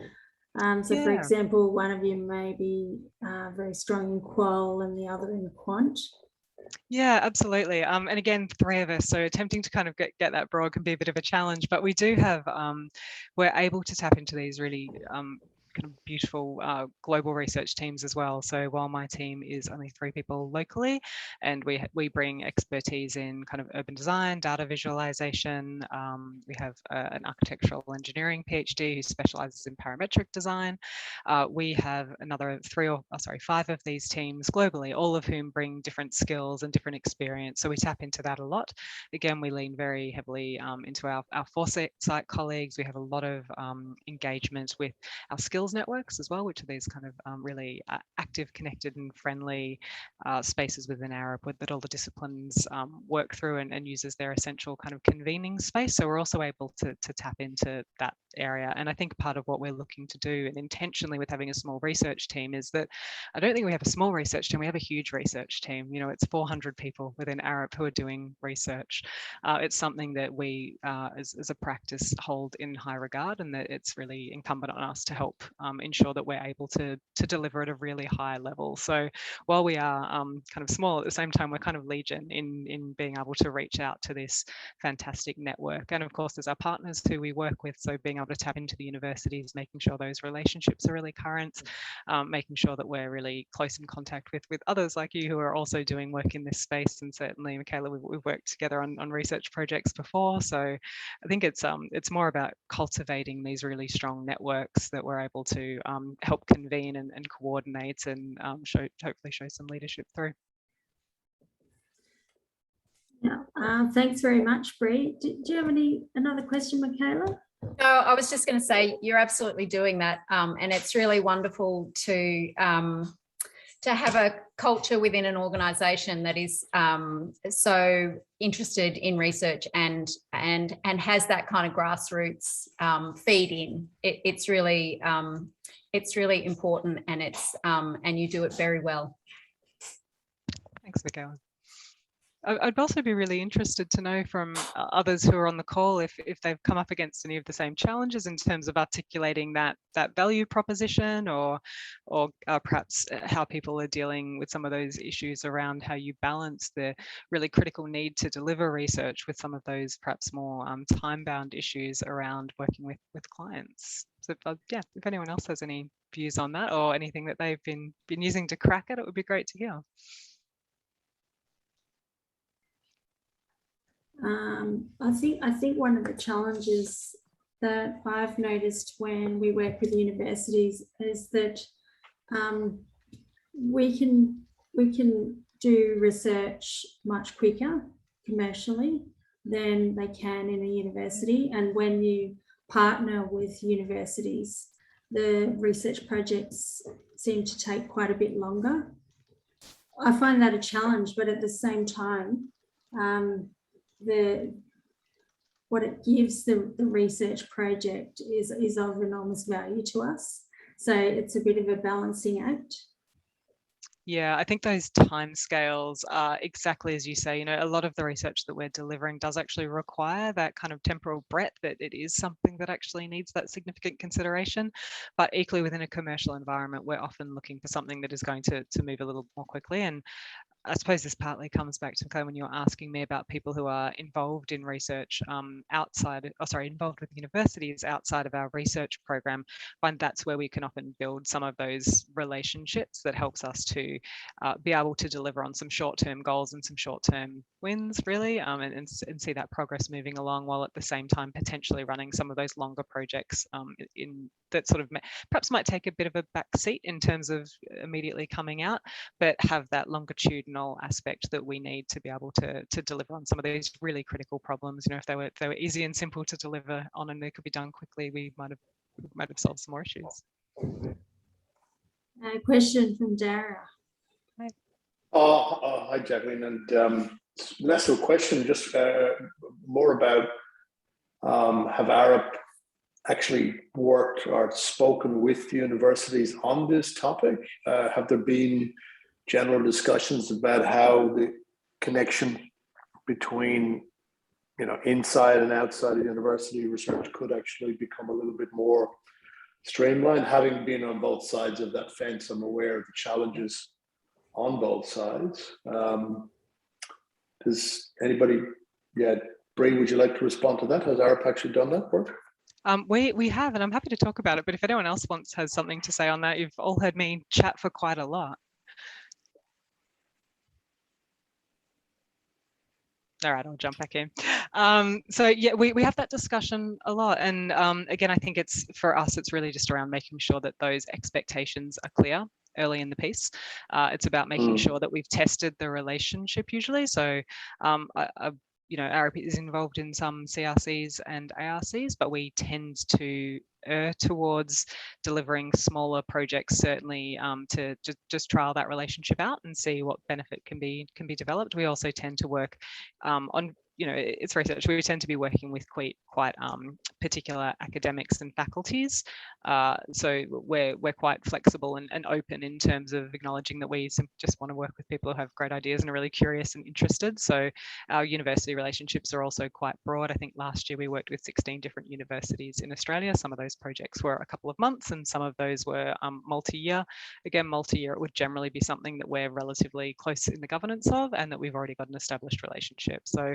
So, for Yeah. example, one of you may be very strong in qual and the other in quant. Yeah, absolutely. And again, 3 of us, so attempting to kind of get that broad can be a bit of a challenge, but we do have, we're able to tap into these really kind of beautiful global research teams as well. So while my team is only 3 people locally, and we bring expertise in kind of urban design, data visualization. We have an architectural engineering PhD who specializes in parametric design. We have another 5 of these teams globally, all of whom bring different skills and different experience. So we tap into that a lot. Again, we lean very heavily into our Foresight colleagues. We have a lot of engagement with our skills networks as well, which are these kind of really active, connected and friendly spaces within ARUP that all the disciplines work through and uses their essential kind of convening space. So we're also able to tap into that area. And I think part of what we're looking to do, and intentionally with having a small research team, is that I don't think we have a small research team, we have a huge research team. You know, it's 400 people within ARUP who are doing research. It's something that we as a practice hold in high regard, and that it's really incumbent on us to help ensure that we're able to deliver at a really high level. So while we are kind of small, at the same time, we're kind of legion in being able to reach out to this fantastic network. And of course, there's our partners who we work with. So being able to tap into the universities, making sure those relationships are really current, making sure that we're really close in contact with others like you who are also doing work in this space. And certainly, Michaela, we've worked together on research projects before. So I think it's more about cultivating these really strong networks that we're able to help convene and coordinate and hopefully show some leadership through. Yeah, thanks very much, Bree. Do you have another question, Michaela? No, I was just going to say you're absolutely doing that, and it's really wonderful to have a culture within an organisation that is so interested in research and has that kind of grassroots feed in. It's really important, and and you do it very well. Thanks, Michaela. I'd also be really interested to know from others who are on the call if they've come up against any of the same challenges in terms of articulating that value proposition, or perhaps how people are dealing with some of those issues around how you balance the really critical need to deliver research with some of those perhaps more time-bound issues around working with clients. So yeah, if anyone else has any views on that or anything that they've been using to crack it would be great to hear. I think one of the challenges that I've noticed when we work with universities is that we can do research much quicker commercially than they can in a university, and when you partner with universities, the research projects seem to take quite a bit longer. I find that a challenge, but at the same time, what it gives the research project is of enormous value to us. So it's a bit of a balancing act. Yeah, I think those timescales are exactly as you say. You know, a lot of the research that we're delivering does actually require that kind of temporal breadth, that it is something that actually needs that significant consideration. But equally within a commercial environment, we're often looking for something that is going to move a little more quickly. And I suppose this partly comes back to when you were asking me about people who are involved in research involved with universities outside of our research program. I find that's where we can often build some of those relationships that helps us to be able to deliver on some short-term goals and some short-term wins, really, and see that progress moving along, while at the same time potentially running some of those longer projects in that sort of perhaps might take a bit of a back seat in terms of immediately coming out, but have that longitudinal aspect that we need to be able to deliver on some of these really critical problems. You know, if they were easy and simple to deliver on and they could be done quickly, we might have solved some more issues. A question from Dara. Hi. Hi, Jacqueline, and less of a question, just more about have ARUP actually worked or spoken with universities on this topic? Have there been general discussions about how the connection between, you know, inside and outside of university research could actually become a little bit more streamlined? Having been on both sides of that fence, I'm aware of the challenges on both sides. Does anybody, Bree, would you like to respond to that? Has ARUP actually done that work? We have, and I'm happy to talk about it, but if anyone else has something to say on that, you've all heard me chat for quite a lot. All right, I'll jump back in. So yeah, we have that discussion a lot. And again, I think it's, for us, it's really just around making sure that those expectations are clear early in the piece. It's about making sure that we've tested the relationship usually. So you know, ARUP is involved in some CRCs and ARCs, but we tend to err towards delivering smaller projects, certainly to just trial that relationship out and see what benefit can be developed. We also tend to work on, you know, it's research. We tend to be working with quite particular academics and faculties. So we're quite flexible and open in terms of acknowledging that we just want to work with people who have great ideas and are really curious and interested. So our university relationships are also quite broad. I think last year we worked with 16 different universities in Australia. Some of those projects were a couple of months and some of those were multi-year. Again, multi-year, it would generally be something that we're relatively close in the governance of and that we've already got an established relationship. So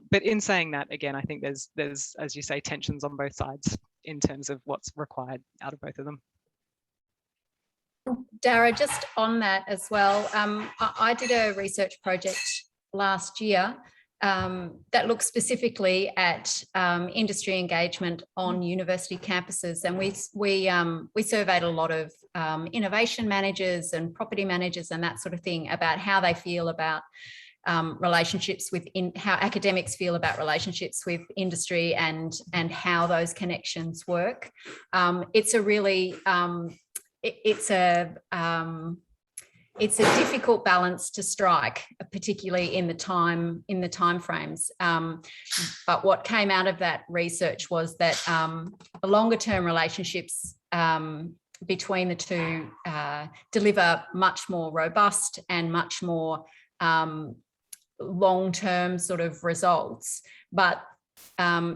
but in saying that, again, I think there's, as you say, tensions on both sides in terms of what's required out of both of them. Dara, just on that as well, I did a research project last year that looked specifically at industry engagement on university campuses, and we surveyed a lot of innovation managers and property managers and that sort of thing about how they feel about relationships with how academics feel about relationships with industry and how those connections work. It's a really it's a difficult balance to strike, particularly in the time frames. But what came out of that research was that the longer term relationships between the two deliver much more robust and much more long-term sort of results, but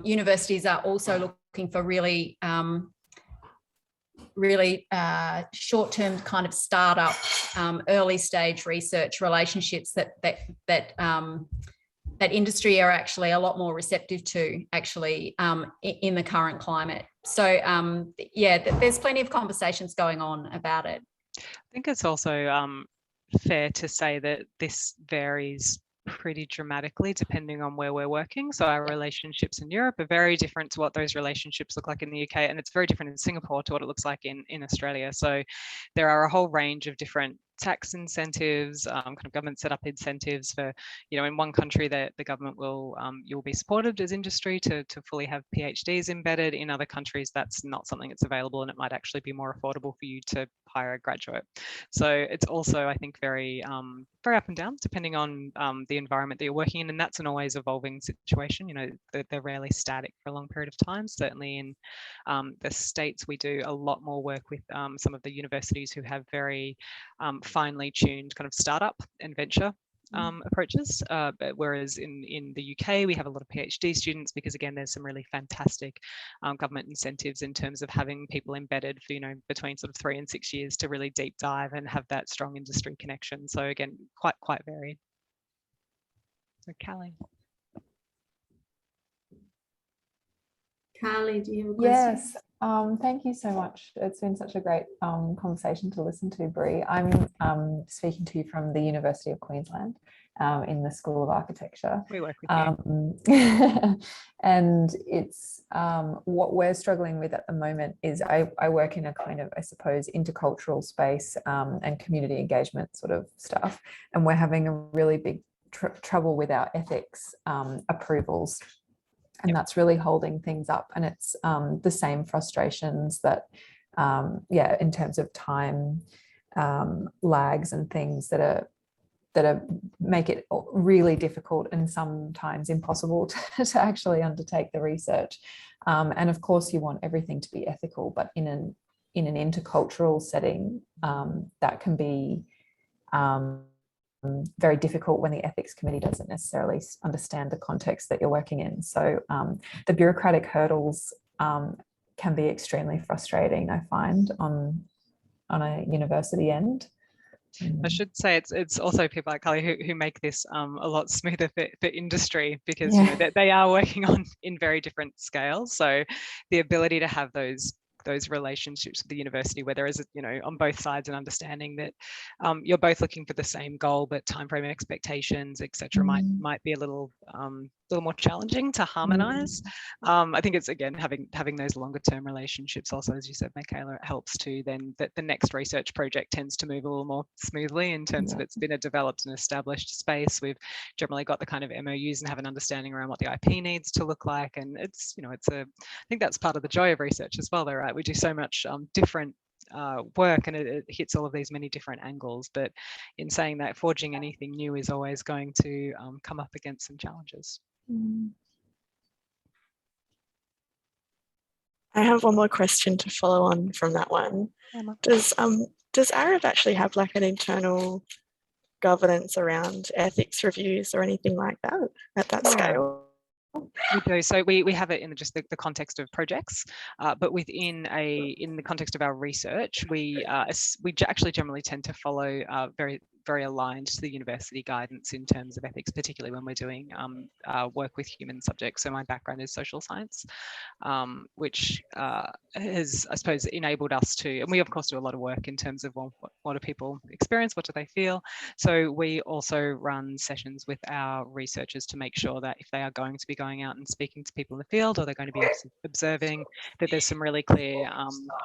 universities are also looking for really short-term kind of startup, early stage research relationships that industry are actually a lot more receptive to actually in the current climate. So yeah, there's plenty of conversations going on about it. I think it's also fair to say that this varies pretty dramatically depending on where we're working. So our relationships in Europe are very different to what those relationships look like in the UK, and it's very different in Singapore to what it looks like in Australia. So there are a whole range of different tax incentives, kind of government set up incentives for, you know, in one country that the government will, you'll be supported as industry to fully have PhDs embedded. In other countries, that's not something that's available, and it might actually be more affordable for you to hire a graduate. So it's also, I think, very up and down depending on the environment that you're working in, and that's an always evolving situation. You know, they're rarely static for a long period of time. Certainly in the States, we do a lot more work with some of the universities who have very finely tuned kind of startup and venture approaches, but whereas in the UK we have a lot of PhD students, because again there's some really fantastic government incentives in terms of having people embedded for, you know, between sort of 3 and 6 years to really deep dive and have that strong industry connection. So again, quite varied. So Callie. Carly, do you have a question? Yes, thank you so much. It's been such a great conversation to listen to, Bree. I'm speaking to you from the University of Queensland in the School of Architecture. We work with you. And it's what we're struggling with at the moment is I work in a kind of, I suppose, intercultural space and community engagement sort of stuff. And we're having a really big trouble with our ethics approvals. And that's really holding things up. And it's the same frustrations that, in terms of time lags and things that make it really difficult and sometimes impossible to actually undertake the research. And of course, you want everything to be ethical, but in an intercultural setting, that can be very difficult when the ethics committee doesn't necessarily understand the context that you're working in. So the bureaucratic hurdles can be extremely frustrating, I find, on a university end. I should say it's also people like Carly who make this a lot smoother for industry, because you know they are working on in very different scales. So the ability to have those relationships with the university where there is, you know, on both sides an understanding that you're both looking for the same goal, but timeframe expectations, etc., might be a little more challenging to harmonize. I think it's, again, having those longer term relationships also, as you said, Michaela, it helps too. Then that the next research project tends to move a little more smoothly in terms of it's been a developed and established space. We've generally got the kind of MOUs and have an understanding around what the IP needs to look like, and it's, you know, I think that's part of the joy of research as well, though, right? We do so much different work, and it hits all of these many different angles, but in saying that, forging anything new is always going to come up against some challenges. I have one more question to follow on from that one. Does ARUP actually have like an internal governance around ethics reviews or anything like that at that scale? We do. So we have it in just the context of projects, but in the context of our research, we actually generally tend to follow very aligned to the university guidance in terms of ethics, particularly when we're doing work with human subjects. So my background is social science, which has, I suppose, enabled us to, and we of course do a lot of work in terms of, well, what do people experience, what do they feel? So we also run sessions with our researchers to make sure that if they are going to be going out and speaking to people in the field, or they're going to be observing, that there's some really clear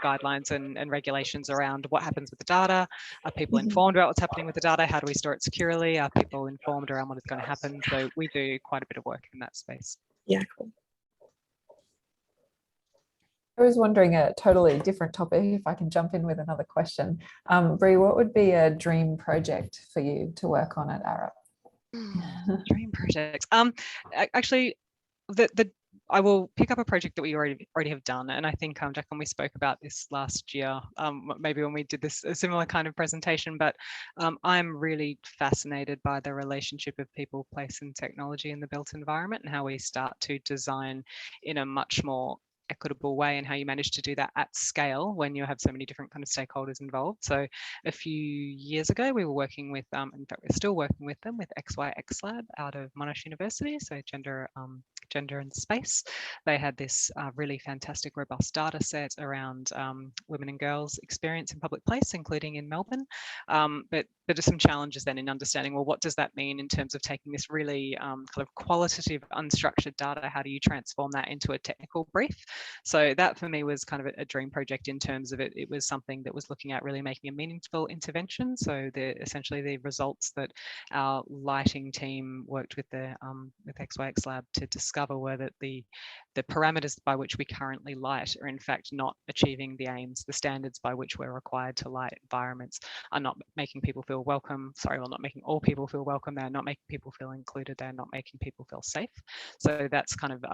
guidelines and regulations around what happens with the data. Are people informed about what's happening with the data? How do we store it securely? Are people informed around what is going to happen? So we do quite a bit of work in that space. Yeah, cool. I was wondering, a totally different topic, if I can jump in with another question. Bree, what would be a dream project for you to work on at ARUP? Dream projects. Actually, I will pick up a project that we already have done, and I think Jack, when we spoke about this last year, maybe when we did a similar kind of presentation, but I'm really fascinated by the relationship of people, place, and technology in the built environment, and how we start to design in a much more equitable way, and how you manage to do that at scale when you have so many different kind of stakeholders involved. So a few years ago, we were working with, in fact, we're still working with them, with XYX Lab out of Monash University, so gender and space. They had this really fantastic, robust data set around women and girls' experience in public place, including in Melbourne. But there are some challenges then in understanding, well, what does that mean in terms of taking this really kind of qualitative, unstructured data? How do you transform that into a technical brief? So that for me was kind of a dream project in terms of it was something that was looking at really making a meaningful intervention. So essentially the results that our lighting team worked with XYX Lab to discover were that the parameters by which we currently light are in fact not achieving the aims, the standards by which we're required to light environments are not making people feel welcome. Sorry, well, not making all people feel welcome. They're not making people feel included. They're not making people feel safe. So that's kind of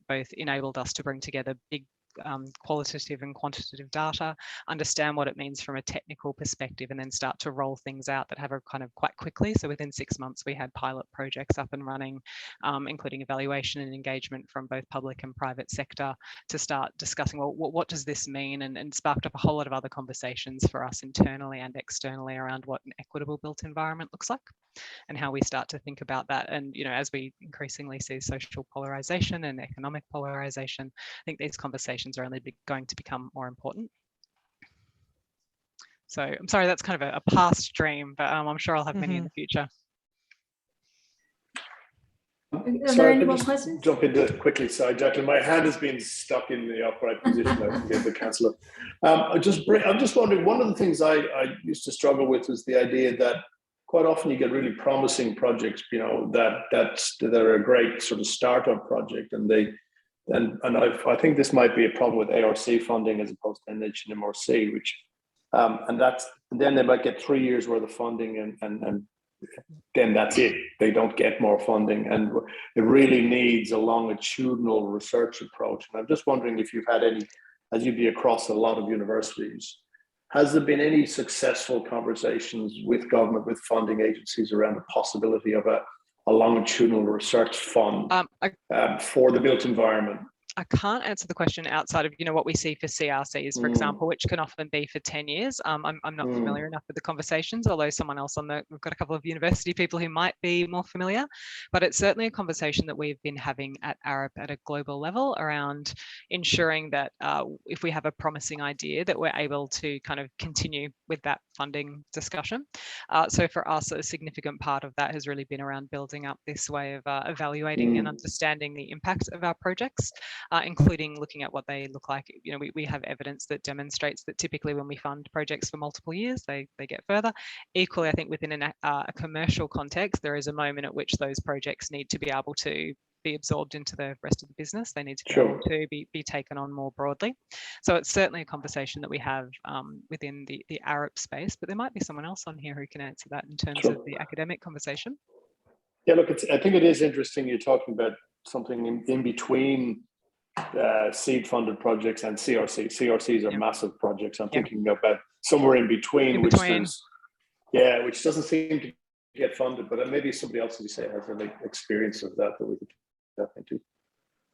both enabled us to bring together big qualitative and quantitative data, understand what it means from a technical perspective, and then start to roll things out that have a kind of quite quickly. So within 6 months, we had pilot projects up and running, including evaluation and engagement from both public and private sector, to start discussing, well, what does this mean? And sparked up a whole lot of other conversations for us internally and externally around what an equitable built environment looks like, and how we start to think about that. And, you know, as we increasingly see social polarization and economic polarization, I think these conversations are only going to become more important. So I'm sorry, that's kind of a past dream, but I'm sure I'll have many in the future. Are there any more questions? Jump into it quickly. Sorry, Jacqueline, my hand has been stuck in the upright position. I can get the cancel it. I'm just wondering, one of the things I used to struggle with was the idea that quite often you get really promising projects, you know, that are a great sort of startup project, and I think this might be a problem with ARC funding as opposed to NHMRC, which and then they might get 3 years worth of funding and then that's it. They don't get more funding, and it really needs a longitudinal research approach. And I'm just wondering if you've had any, as you'd be across a lot of universities, has there been any successful conversations with government, with funding agencies around the possibility of a longitudinal research fund for the built environment? I can't answer the question outside of, what we see for CRCs, for example, which can often be for 10 years. I'm not familiar enough with the conversations, although someone else we've got a couple of university people who might be more familiar, but it's certainly a conversation that we've been having at ARUP at a global level around ensuring that if we have a promising idea, that we're able to kind of continue with that funding discussion. So for us, a significant part of that has really been around building up this way of evaluating and understanding the impact of our projects. Including looking at what they look like. We have evidence that demonstrates that typically when we fund projects for multiple years, they get further. Equally, I think within a commercial context, there is a moment at which those projects need to be able to be absorbed into the rest of the business. They need to be able to be taken on more broadly. So it's certainly a conversation that we have within the ARUP space, but there might be someone else on here who can answer that in terms of the academic conversation. Yeah, look, I think it is interesting you're talking about something in between seed funded projects and CRC. CRCs are massive projects. I'm thinking about somewhere in between, which doesn't seem to get funded, but maybe somebody else, as you say, has an experience of that we could definitely do.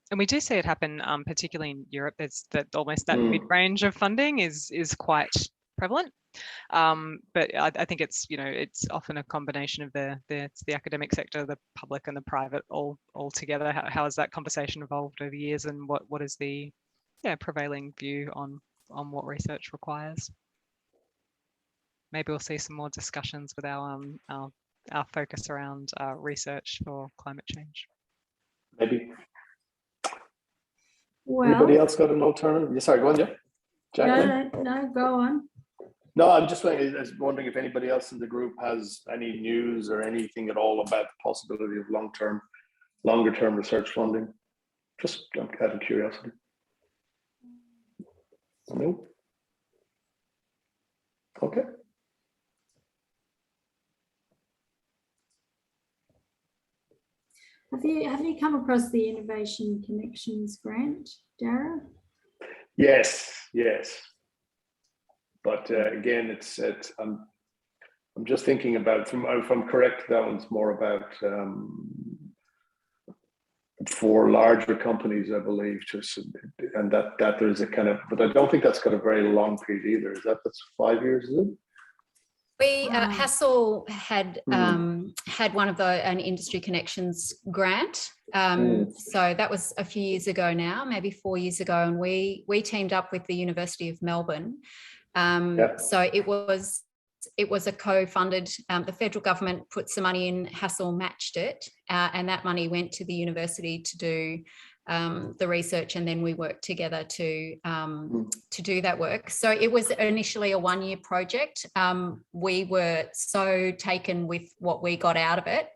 And we do see it happen, particularly in Europe. There's almost that mid-range of funding is quite prevalent. But I think it's often a combination of the academic sector, the public, and the private all together. How has that conversation evolved over the years, and what is the prevailing view on what research requires? Maybe we'll see some more discussions with our focus around research for climate change. Maybe. Well, anybody else got an alternative? Yeah, sorry, go on, Jacqueline. No, go on. No, I'm just wondering if anybody else in the group has any news or anything at all about the possibility of longer term research funding. Just out of curiosity. No. Okay. Have you come across the Innovation Connections grant, Dara? Yes. But again, I'm just thinking about, if I'm correct, that one's more about for larger companies, I believe, and that there's a kind of, but I don't think that's got a very long period either. That's 5 years, is it? We Hassel had had one of an Industry Connections grant. So that was a few years ago now, maybe 4 years ago, and we teamed up with the University of Melbourne. So it was a co-funded, the federal government put some money in, Hassel matched it, and that money went to the university to do the research, and then we worked together to do that work. So it was initially a 1-year project. We were so taken with what we got out of it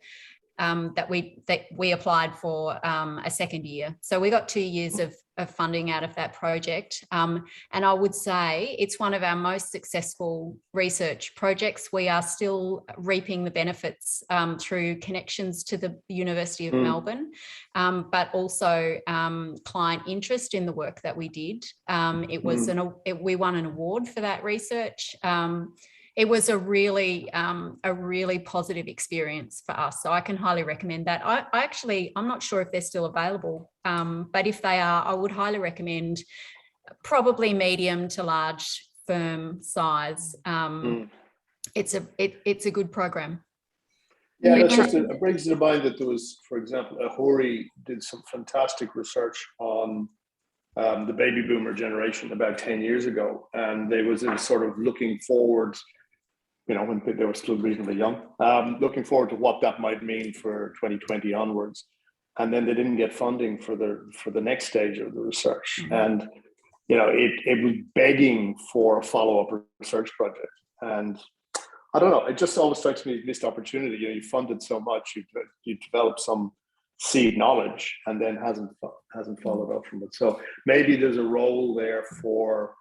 that we applied for a second year. So we got 2 years of funding out of that project. And I would say it's one of our most successful research projects. We are still reaping the benefits through connections to the University of Melbourne, but also client interest in the work that we did. It was we won an award for that research. It was a really positive experience for us. So I can highly recommend that. I'm not sure if they're still available, but if they are, I would highly recommend probably medium to large firm size. It's a good program. Yeah, that's just, it brings to mind that there was, for example, Ahuri did some fantastic research on the baby boomer generation about 10 years ago. And it was sort of looking forward, when they were still reasonably young, looking forward to what that might mean for 2020 onwards. And then they didn't get funding for the next stage of the research. And, it was begging for a follow-up research project. And I don't know, it just always strikes me as missed opportunity. You funded so much, you've developed some seed knowledge and then hasn't followed up from it. So maybe there's a role there for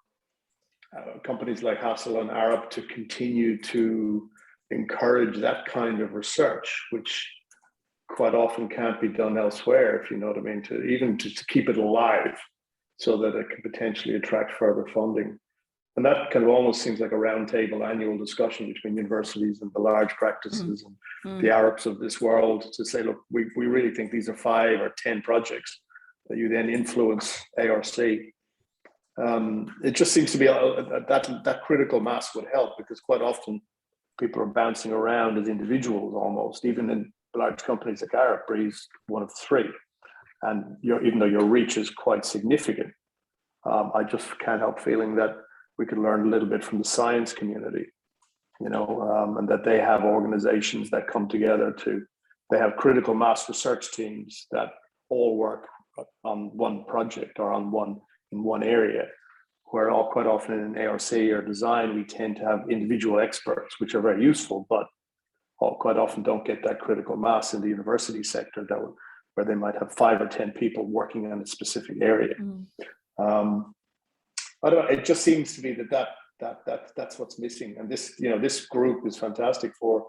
companies like Hassel and ARUP to continue to encourage that kind of research, which quite often can't be done elsewhere, if you know what I mean, to keep it alive so that it can potentially attract further funding. And that kind of almost seems like a roundtable annual discussion between universities and the large practices and the ARUPs of this world to say, look, we really think these are 5 or 10 projects that you then influence ARC. It just seems to be that critical mass would help, because quite often people are bouncing around as individuals almost, even in large companies like ARUP. Bree's one of 3. And even though your reach is quite significant, I just can't help feeling that we could learn a little bit from the science community, you know, and that they have organizations that come together they have critical mass research teams that all work on one project or in one area, where quite often in ARC or design, we tend to have individual experts, which are very useful, but quite often don't get that critical mass in the university sector where they might have 5 or 10 people working on a specific area. I don't know, it just seems to be that's what's missing. And this group is fantastic for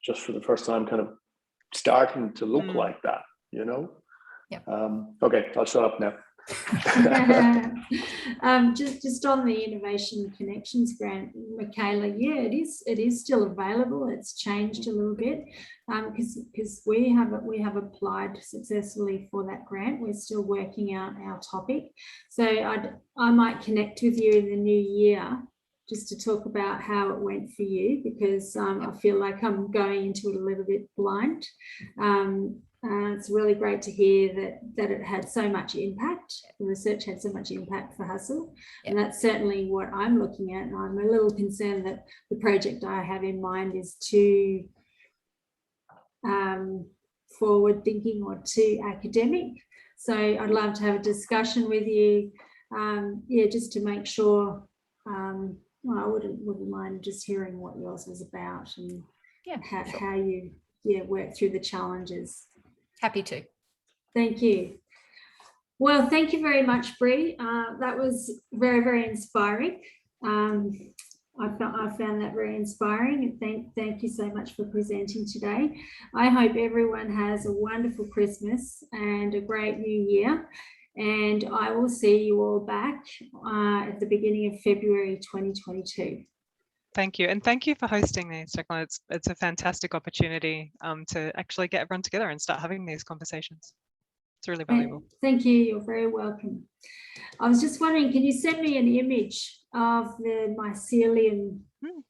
the first time kind of starting to look like that, you know? Yep. Okay, I'll shut up now. Just on the Innovation Connections grant, Michaela, yeah, it is still available. It's changed a little bit because we have applied successfully for that grant. We're still working out our topic, so I might connect with you in the new year just to talk about how it went for you, because I feel like I'm going into it a little bit blind. It's really great to hear that it had so much impact. The research had so much impact for Hustle, and that's certainly what I'm looking at. And I'm a little concerned that the project I have in mind is too forward thinking or too academic. So I'd love to have a discussion with you, just to make sure. I wouldn't mind just hearing what yours was about and how you work through the challenges. Happy to. Thank you. Well, thank you very much, Bree. That was very, very inspiring. I found that very inspiring, and thank you so much for presenting today. I hope everyone has a wonderful Christmas and a great new year, and I will see you all back at the beginning of February 2022. Thank you, and thank you for hosting these, Jacqueline. It's a fantastic opportunity to actually get everyone together and start having these conversations. It's really valuable. Thank you. You're very welcome. I was just wondering, can you send me an image of the mycelium,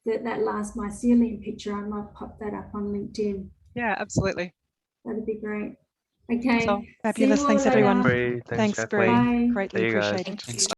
that last mycelium picture? I might pop that up on LinkedIn. Yeah, absolutely. That'd be great. Okay. So fabulous. Thanks, everyone. Bree, Thanks, Bree. Bye. Greatly See you guys. appreciated.